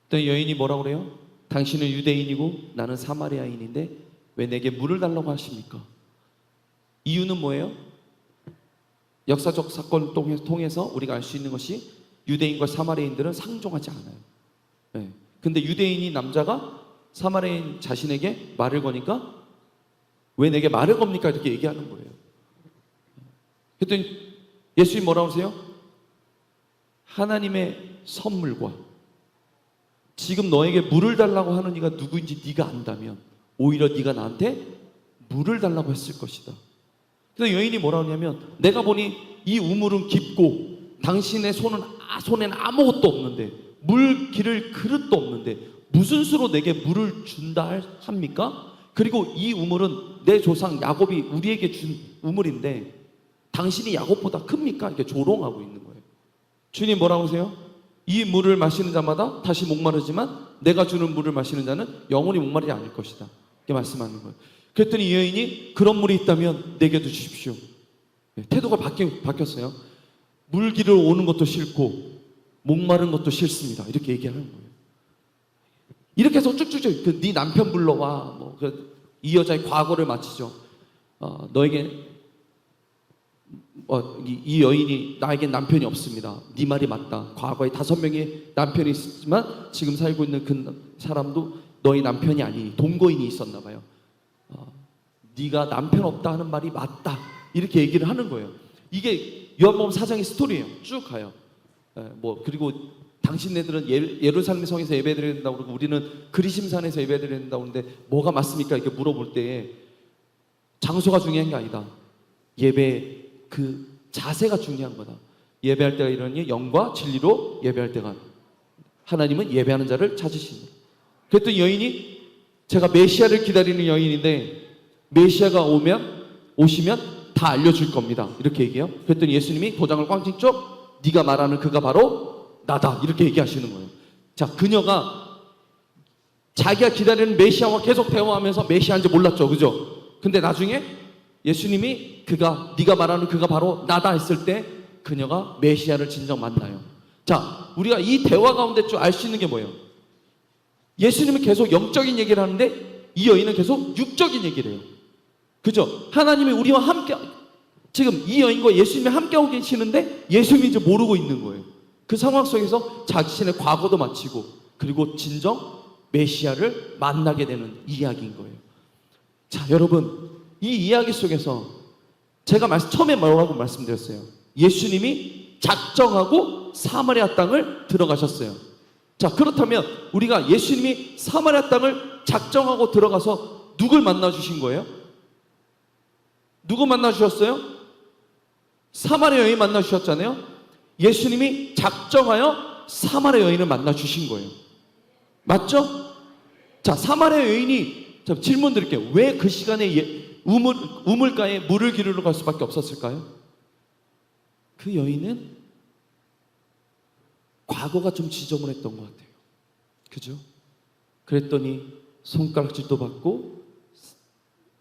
그때 여인이 뭐라고 그래요? 당신은 유대인이고 나는 사마리아인인데 왜 내게 물을 달라고 하십니까? 이유는 뭐예요? 역사적 사건을 통해서 우리가 알 수 있는 것이 유대인과 사마리아인들은 상종하지 않아요. 네. 근데 유대인이 남자가 사마리아인 자신에게 말을 거니까 왜 내게 말을 겁니까? 이렇게 얘기하는 거예요. 그랬더니 예수님 뭐라고 하세요? 하나님의 선물과 지금 너에게 물을 달라고 하는 이가 누구인지 네가 안다면 오히려 네가 나한테 물을 달라고 했을 것이다. 그래서 여인이 뭐라고 하냐면 내가 보니 이 우물은 깊고 당신의 손에는 아무것도 없는데 물 기를 그릇도 없는데 무슨 수로 내게 물을 준다 합니까? 그리고 이 우물은 내 조상 야곱이 우리에게 준 우물인데 당신이 야곱보다 큽니까? 이렇게 조롱하고 있는 거예요. 주님 뭐라고 하세요? 이 물을 마시는 자마다 다시 목마르지만 내가 주는 물을 마시는 자는 영원히 목마르지 않을 것이다. 이렇게 말씀하는 거예요. 그랬더니 이 여인이 그런 물이 있다면 내게도 주십시오. 태도가 바뀌었어요. 물기를 오는 것도 싫고 목마른 것도 싫습니다. 이렇게 얘기하는 거예요. 이렇게 해서 쭉쭉쭉 네 남편 불러와. 이 여자의 과거를 마치죠. 너에게 이 여인이 나에겐 남편이 없습니다. 네 말이 맞다. 과거에 5명의 남편이 있었지만 지금 살고 있는 그 사람도 너의 남편이 아니니 동거인이 있었나 봐요. 네가 남편 없다 하는 말이 맞다. 이렇게 얘기를 하는 거예요. 이게 요한복음 4장의 스토리예요. 쭉 가요. 그리고 당신네들은 예루살렘 성에서 예배드려야 된다고 그러고 우리는 그리심산에서 예배드려야 된다고 하는데 뭐가 맞습니까? 이렇게 물어볼 때에 장소가 중요한 게 아니다. 예배 그 자세가 중요한 거다. 예배할 때가 이러니 영과 진리로 예배할 때가 하나님은 예배하는 자를 찾으신다. 그랬더니 여인이 제가 메시아를 기다리는 여인인데 메시아가 오시면 다 알려줄 겁니다. 이렇게 얘기해요. 그랬더니 예수님이 도장을 꽝칭 쪽 네가 말하는 그가 바로 나다. 이렇게 얘기하시는 거예요. 자, 그녀가 자기가 기다리는 메시아와 계속 대화하면서 메시아인지 몰랐죠. 그죠? 근데 나중에 예수님이 네가 말하는 그가 바로 나다 했을 때 그녀가 메시아를 진정 만나요. 자, 우리가 이 대화 가운데 좀 알 수 있는 게 뭐예요? 예수님은 계속 영적인 얘기를 하는데 이 여인은 계속 육적인 얘기를 해요. 그죠? 하나님이 우리와 함께 지금 이 여인과 예수님이 함께하고 계시는데 예수님이 이제 모르고 있는 거예요. 그 상황 속에서 자신의 과거도 마치고 그리고 진정 메시아를 만나게 되는 이야기인 거예요. 자, 여러분 이 이야기 속에서 제가 처음에 뭐라고 말씀드렸어요? 예수님이 작정하고 사마리아 땅을 들어가셨어요. 자, 그렇다면 우리가 예수님이 사마리아 땅을 작정하고 들어가서 누굴 만나 주신 거예요? 누구 만나 주셨어요? 사마리아 여인 만나 주셨잖아요. 예수님이 작정하여 사마리아 여인을 만나 주신 거예요. 맞죠? 자, 사마리아 여인이 질문 드릴게요. 왜 그 시간에 우물가에 물을 기르러 갈 수밖에 없었을까요? 그 여인은 과거가 좀 지저분했던 것 같아요. 그죠? 그랬더니 손가락질도 받고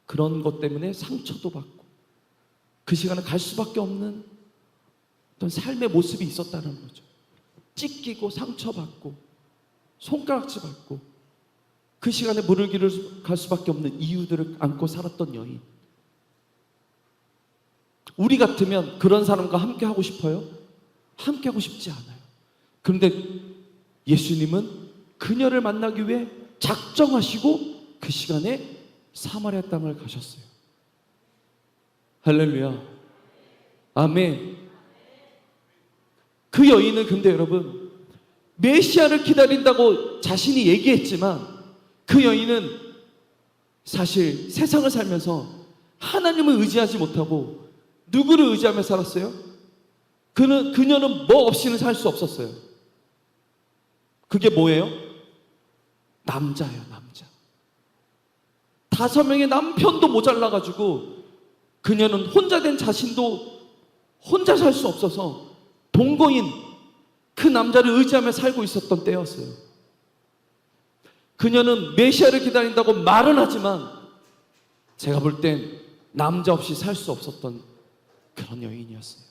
그런 것 때문에 상처도 받고 그 시간에 갈 수밖에 없는 어떤 삶의 모습이 있었다는 거죠. 찢기고 상처받고 손가락질 받고 그 시간에 물을 기르러 갈 수밖에 없는 이유들을 안고 살았던 여인. 우리 같으면 그런 사람과 함께 하고 싶어요? 함께 하고 싶지 않아요. 그런데 예수님은 그녀를 만나기 위해 작정하시고 그 시간에 사마리아 땅을 가셨어요. 할렐루야. 아멘. 그 여인은 근데 여러분 메시아를 기다린다고 자신이 얘기했지만 그 여인은 사실 세상을 살면서 하나님을 의지하지 못하고 누구를 의지하며 살았어요? 그녀는 뭐 없이는 살 수 없었어요. 그게 뭐예요? 남자예요, 남자. 5명의 남편도 모자라가지고 그녀는 혼자 된 자신도 혼자 살 수 없어서 동거인 그 남자를 의지하며 살고 있었던 때였어요. 그녀는 메시아를 기다린다고 말은 하지만 제가 볼 땐 남자 없이 살 수 없었던 그런 여인이었어요.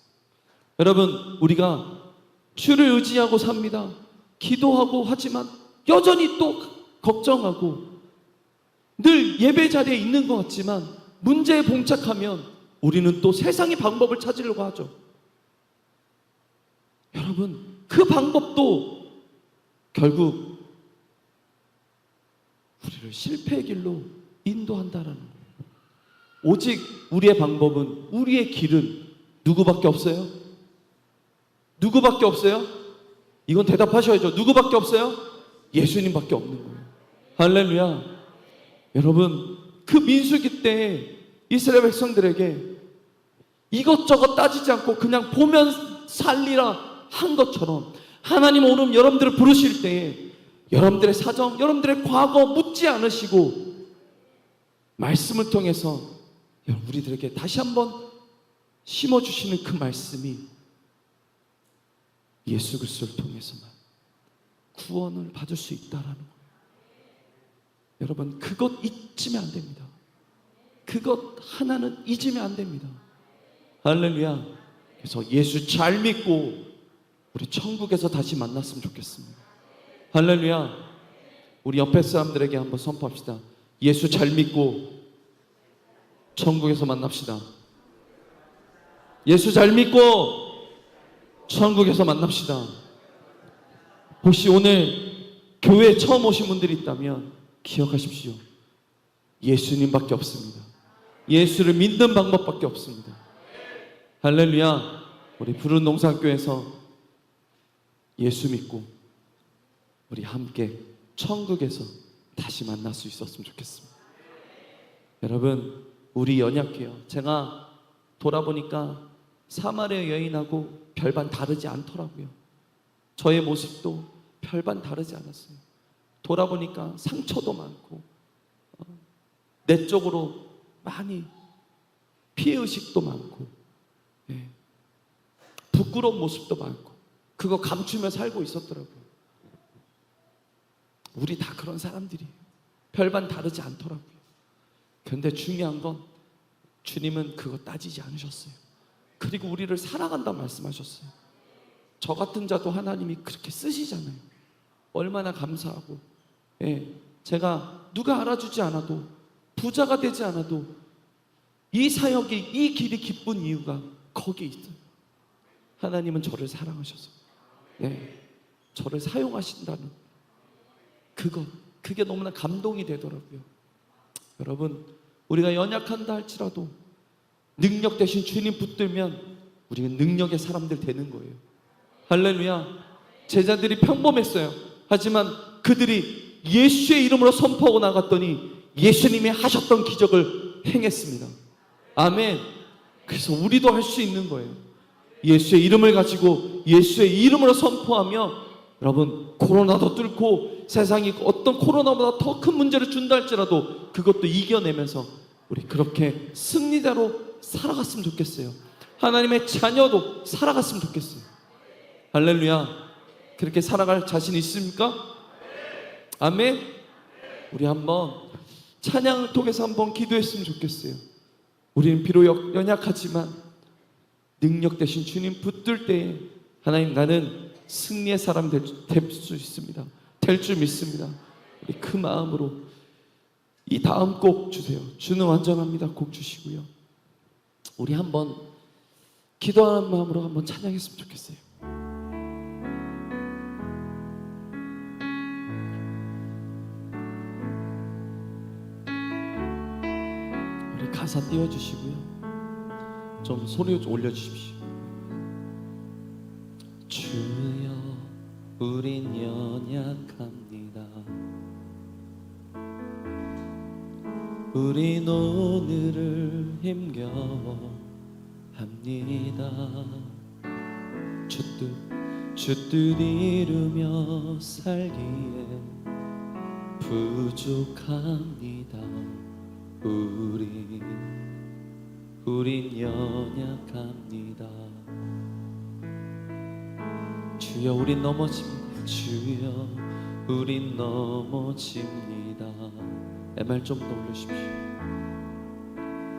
여러분, 우리가 주를 의지하고 삽니다. 기도하고 하지만 여전히 또 걱정하고 늘 예배 자리에 있는 것 같지만 문제에 봉착하면 우리는 또 세상의 방법을 찾으려고 하죠. 여러분, 그 방법도 결국 우리를 실패의 길로 인도한다라는 거예요. 오직 우리의 방법은, 우리의 길은 누구밖에 없어요? 누구밖에 없어요? 이건 대답하셔야죠. 누구밖에 없어요? 예수님밖에 없는 거예요. 할렐루야. 여러분, 그 민수기 때 이스라엘 백성들에게 이것저것 따지지 않고 그냥 보면 살리라 한 것처럼 하나님 오늘 여러분들을 부르실 때에 여러분들의 사정, 여러분들의 과거 묻지 않으시고 말씀을 통해서 우리들에게 다시 한번 심어주시는 그 말씀이 예수 그리스도를 통해서만 구원을 받을 수 있다라는 거예요. 여러분, 그것 잊으면 안 됩니다. 그것 하나는 잊으면 안 됩니다. 할렐루야. 그래서 예수 잘 믿고 우리 천국에서 다시 만났으면 좋겠습니다. 할렐루야. 우리 옆에 사람들에게 한번 선포합시다. 예수 잘 믿고 천국에서 만납시다. 예수 잘 믿고 천국에서 만납시다. 혹시 오늘 교회에 처음 오신 분들이 있다면 기억하십시오. 예수님밖에 없습니다. 예수를 믿는 방법밖에 없습니다. 할렐루야. 우리 푸른 농산교에서 예수 믿고 우리 함께 천국에서 다시 만날 수 있었으면 좋겠습니다. 여러분, 우리 연약해요. 제가 돌아보니까 사마리아 여인하고 별반 다르지 않더라고요. 저의 모습도 별반 다르지 않았어요. 돌아보니까 상처도 많고 내적으로 많이 피해의식도 많고 부끄러운 모습도 많고 그거 감추며 살고 있었더라고요. 우리 다 그런 사람들이에요. 별반 다르지 않더라고요. 그런데 중요한 건 주님은 그거 따지지 않으셨어요. 그리고 우리를 사랑한다 말씀하셨어요. 저 같은 자도 하나님이 그렇게 쓰시잖아요. 얼마나 감사하고. 제가 누가 알아주지 않아도 부자가 되지 않아도 이 사역이 이 길이 기쁜 이유가 거기에 있어요. 하나님은 저를 사랑하셔서 저를 사용하신다는 그게 너무나 감동이 되더라고요. 여러분, 우리가 연약한다 할지라도 능력 대신 주님 붙들면 우리는 능력의 사람들 되는 거예요. 할렐루야. 제자들이 평범했어요. 하지만 그들이 예수의 이름으로 선포하고 나갔더니 예수님이 하셨던 기적을 행했습니다. 아멘. 그래서 우리도 할 수 있는 거예요. 예수의 이름을 가지고 예수의 이름으로 선포하며 여러분, 코로나도 뚫고 세상이 어떤 코로나보다 더 큰 문제를 준다 할지라도 그것도 이겨내면서 우리 그렇게 승리자로 살아갔으면 좋겠어요. 하나님의 자녀도 살아갔으면 좋겠어요. 할렐루야. 그렇게 살아갈 자신 있습니까? 아멘. 우리 한번 찬양을 통해서 한번 기도했으면 좋겠어요. 우리는 비록 연약하지만 능력 대신 주님 붙들 때에 하나님, 나는 승리의 사람 될 수 있습니다. 될 줄 믿습니다. 우리 그 마음으로 이 다음 곡 주세요. 주는 완전합니다. 곡 주시고요. 우리 한번 기도하는 마음으로 한번 찬양했으면 좋겠어요. 우리 가사 띄워주시고요. 좀 소리 좀 올려주십시오. 주여, 우린 연약합니다. 우린 오늘을 힘겨워합니다. 주뜻 이루며 살기에 부족합니다. 우린 연약합니다. 주여, 우린 넘어집니다. 주여, 우린 넘어집니다. MR 좀 더 올려주십시오.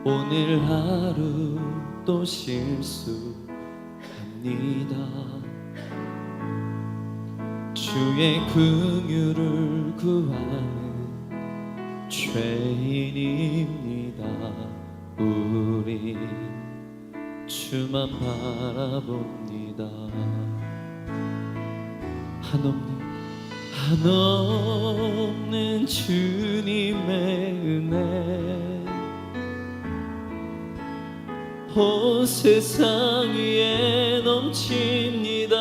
오늘 하루 또 실수합니다. 주의 긍휼을 구하는 죄인입니다. 우리 주만 바라봅니다. 한없는 주님의 은혜 온 세상 위에 넘칩니다.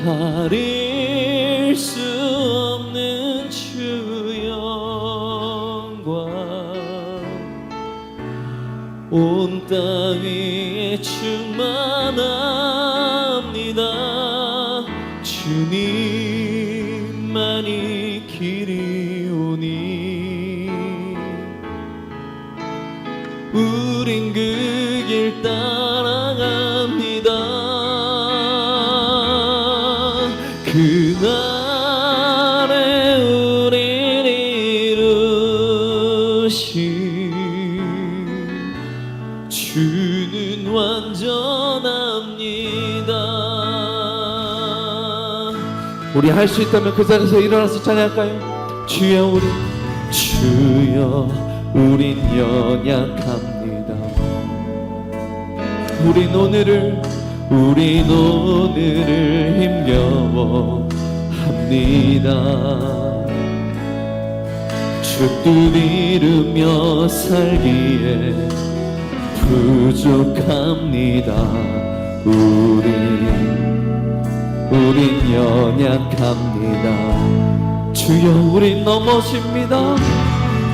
가릴 수 없는 주 영광 온 땅 위에 충만합니다. 주님만이 길이 오니 우린 그 길 따라갑니다. 그날에 우릴 이루신 주는 완전합니다. 우리 할 수 있다면 그 자리에서 일어나서 찬양할까요? 주여 우린 연약합니다. 우린 오늘을 힘겨워합니다. 주 뜻 이루며 살기에 부족합니다. 우린 연약합니다. 주여 우린 넘어집니다.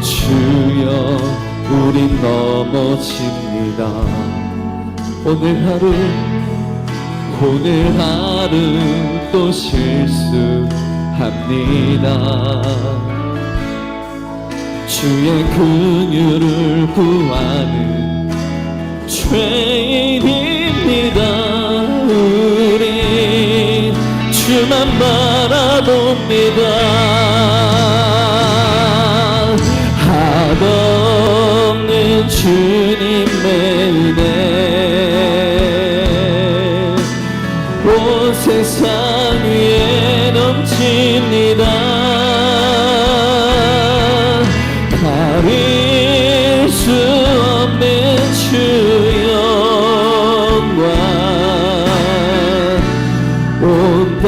주여 우린 넘어집니다. 오늘 하루 또 실수합니다. 주의 긍휼을 구하는 죄인입니다. 우린 주만 바라봅니다. 한없는 주님의 은혜 온 세상 위에 넘칩니다. 가릴 수 없는 주 영광 온 땅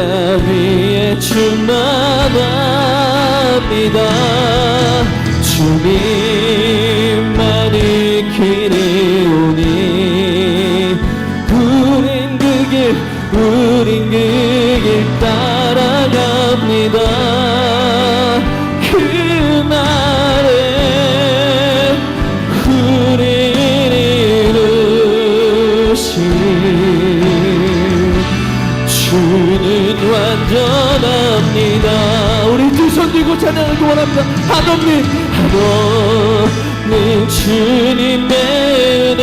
위에 충만합니다. 주님만이 길이 오니 우린 그 길 따라갑니다. 그날에 우린 이루신 주는 완전합니다. 우리 두 손 들고 찬양하기 원합니다. 한없는 주님의 은혜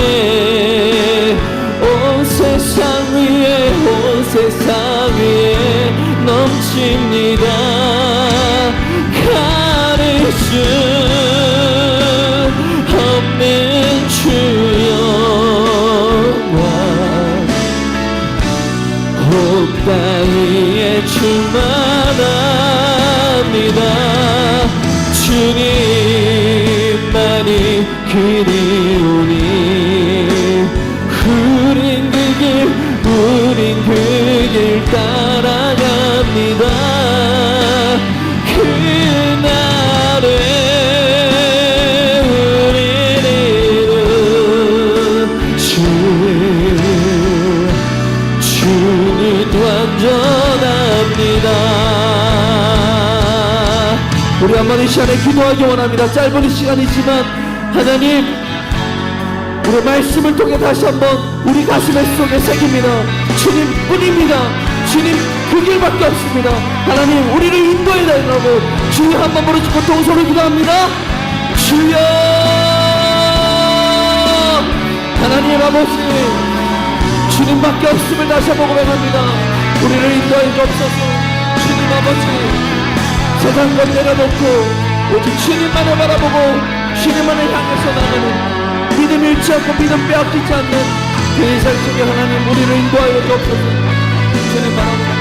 온 세상 위에 넘칩니다. 가릴 수 없는 주 영광 온 땅 위에 충만합니다. 주님만이 길이 오니 우린 그 길 따라갑니다. 그날에 우린 주는 완전합니다. 우리 한번 이 시간에 기도하기 원합니다. 짧은 이 시간이지만 하나님 우리 말씀을 통해 다시 한번 우리 가슴의 속에 새깁니다. 주님뿐입니다. 주님 그 길밖에 없습니다. 하나님 우리를 인도해 달라고 주여 한번 부르짖고 동서로 기도합니다. 주여 하나님 아버지 주님밖에 없음을 다시 한번 고백합니다. 우리를 인도해 주옵소서. 주님 아버지 세상 것 내려놓고 오직 주님만을 바라보고 주님만을 향해서 나가는 믿음 잃지 않고 믿음 빼앗기지 않는 그 인생 속에 하나님 우리를 인도하여 주옵소서. 주님 바랍니다.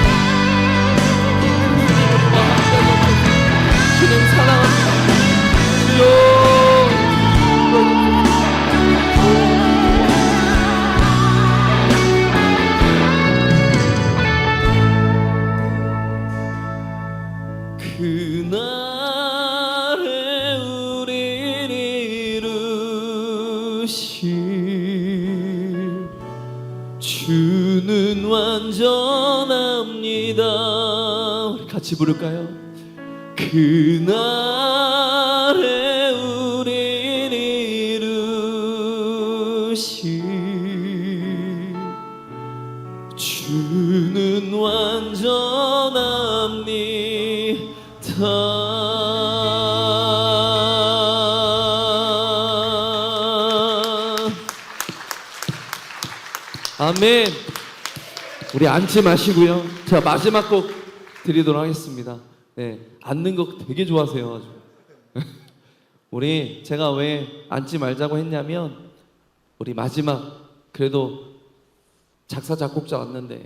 주님 사랑합니다. 주여 그날에 우릴 이루신 주는 완전합니다. 우리 같이 부를까요? 그날에 우릴 이루신 주는 완전합니다. 아멘. 우리 앉지 마시고요. 자, 마지막 곡 드리도록 하겠습니다. 네, 앉는 거 되게 좋아하세요. 아주. 제가 왜 앉지 말자고 했냐면, 우리 마지막 그래도 작사 작곡자 왔는데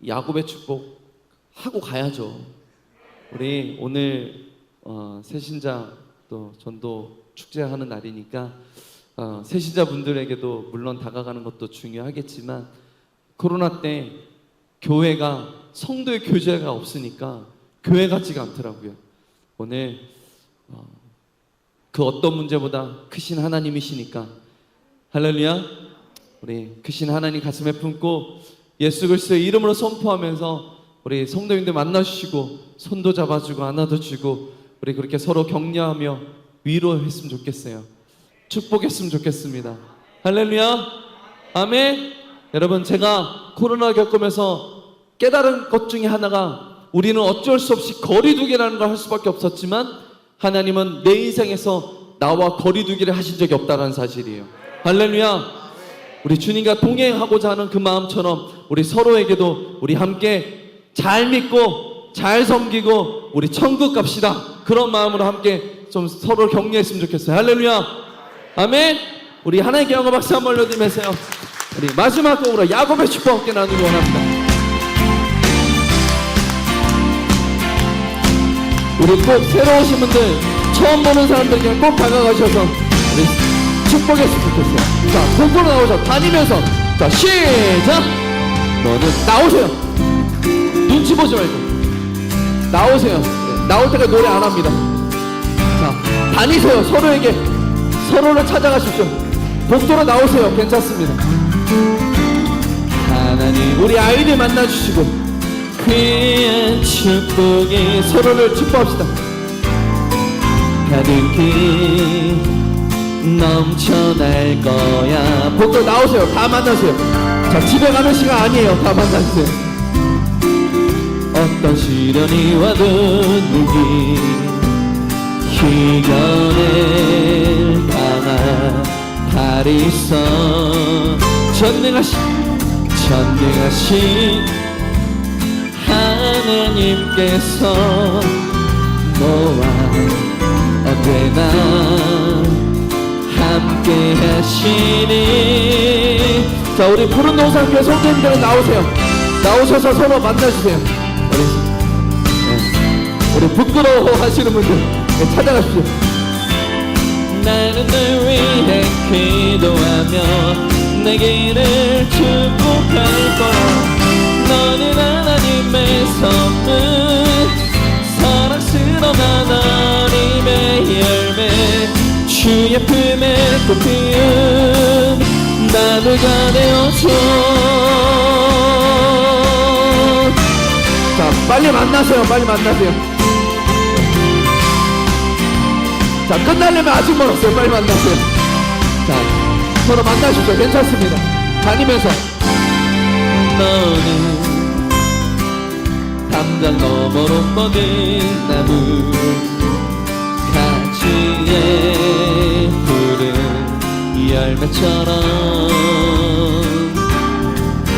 야곱의 축복 하고 가야죠. 우리 오늘 새신자 또 전도 축제하는 날이니까 새신자 분들에게도 물론 다가가는 것도 중요하겠지만, 코로나 때 교회가 성도의 교제가 없으니까 교회 같지가 않더라고요. 오늘 그 어떤 문제보다 크신 하나님이시니까, 할렐루야, 우리 크신 하나님 가슴에 품고 예수 그리스도의 이름으로 선포하면서 우리 성도님들 만나주시고 손도 잡아주고 안아주시고, 우리 그렇게 서로 격려하며 위로했으면 좋겠어요. 축복했으면 좋겠습니다. 할렐루야, 아멘. 여러분, 제가 코로나 겪으면서 깨달은 것 중에 하나가, 우리는 어쩔 수 없이 거리두기라는 걸 할 수밖에 없었지만 하나님은 내 인생에서 나와 거리두기를 하신 적이 없다는 사실이에요. 할렐루야. 우리 주님과 동행하고자 하는 그 마음처럼 우리 서로에게도 우리 함께 잘 믿고 잘 섬기고 우리 천국 갑시다, 그런 마음으로 함께 좀 서로 격려했으면 좋겠어요. 할렐루야, 아멘. 우리 하나님께 영광 박수 한번 올려드리면서요, 우리 마지막 곡으로 야곱의 축복 함께 나누기 원합니다. 우리 꼭 새로 오신 분들, 처음 보는 사람들에게 꼭 다가가셔서 우리 축복했으면 좋겠어요. 자, 공포로 나오셔. 다니면서, 자, 시작. 너는 나오세요. 눈치 보지 말고 나오세요. 네, 나올 때까지 노래 안 합니다. 자, 다니세요. 서로를 찾아가십시오. 복도로 나오세요. 괜찮습니다. 하나님, 우리 아이들 만나주시고 귀한 축복이 서로를 축복합시다. 가득히 넘쳐날 거야. 복도 나오세요. 다 만나세요. 자, 집에 가는 시간 아니에요. 다 만나세요. 어떤 시련이 와도 누기 희겨낼 강한 달이 있어. 전능하신 하나님께서 너와 언제나 함께 하시니. 자, 우리 푸른 동산교회 성도님들 나오셔서 서로 만나주세요. 우리 부끄러워 하시는 분들 찾아가십시오. 나는 널 위해 기도하며 내 길을 축복할 거야. 너는 하나님의 선물, 사랑스러운 하나님의 열매, 주의 품에 꽃피운 나무가 되어줘. 자, 빨리 만나세요. 자, 끝나려면 아직 멀었어요. 빨리 만나세요. 자, 서로 만나십시오. 괜찮습니다. 다니면서, 너는 담장 너머로 뻗은 나무, 가지에 푸른 열매처럼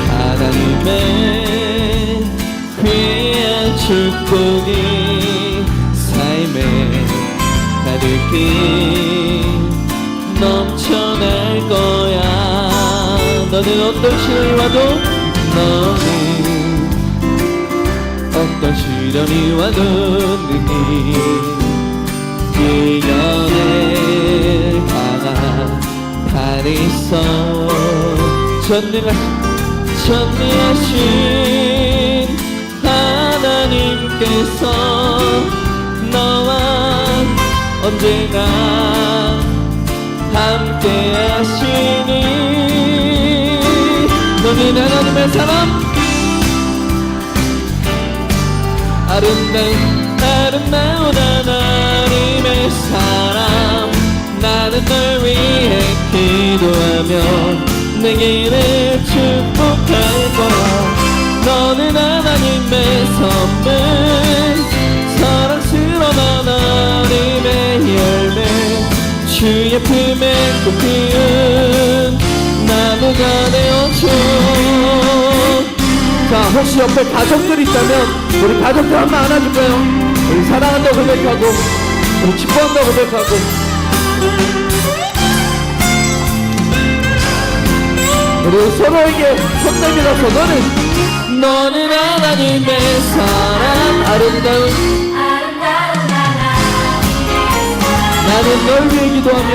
하나님의 귀한 축복이 삶에 가득히 넘쳐날 거야. 너는 어떤 시련이 와도, 어떤 시련이 와도 능히 이겨낼 강한 달이 있어. 전능하신 하나님께서 너와 언제나 함께 하시니. 너는 하나님의 사람, 아름다운 하나님의 사람. 나는 널 위해 기도하며 내 길을 축복할 거야. 너는 하나님의 선물, 사랑스러운 하나님의 열매, 주의 품에 꽃피운 나무가 되어줘. 자, 혹시 옆에 가족들 있다면 우리 가족들 한번 안아줄까요? 우리 사랑한다고 고백하고 우리 기뻐한다고 고백하고 우리 서로에게 손 내밀어서 너는 하나님의 사랑 아름다운 나는 널 위해 기도하며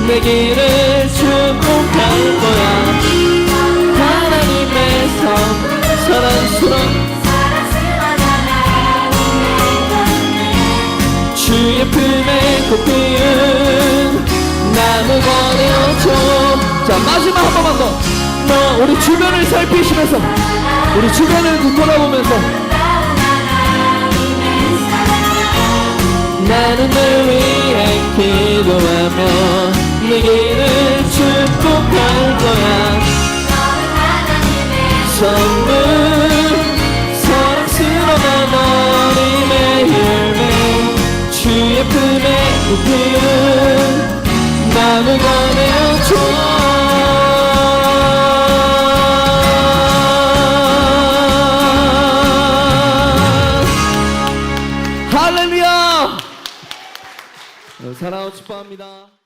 내 길을 축복할 거야 하나님의 사랑스러운 주의 품에 꽃피운 나무 거리어줘 자 마지막 한 번만 더 우리 주변을 살피시면서 우리 주변을 뒤돌아보면서 나는 널 위해 기도하며 네 길을 축복할 거야 선물 사랑스러운 어림의 열매 주의 품에 피운 나무 거내어줘 할렐루야 사랑하고 축복합니다.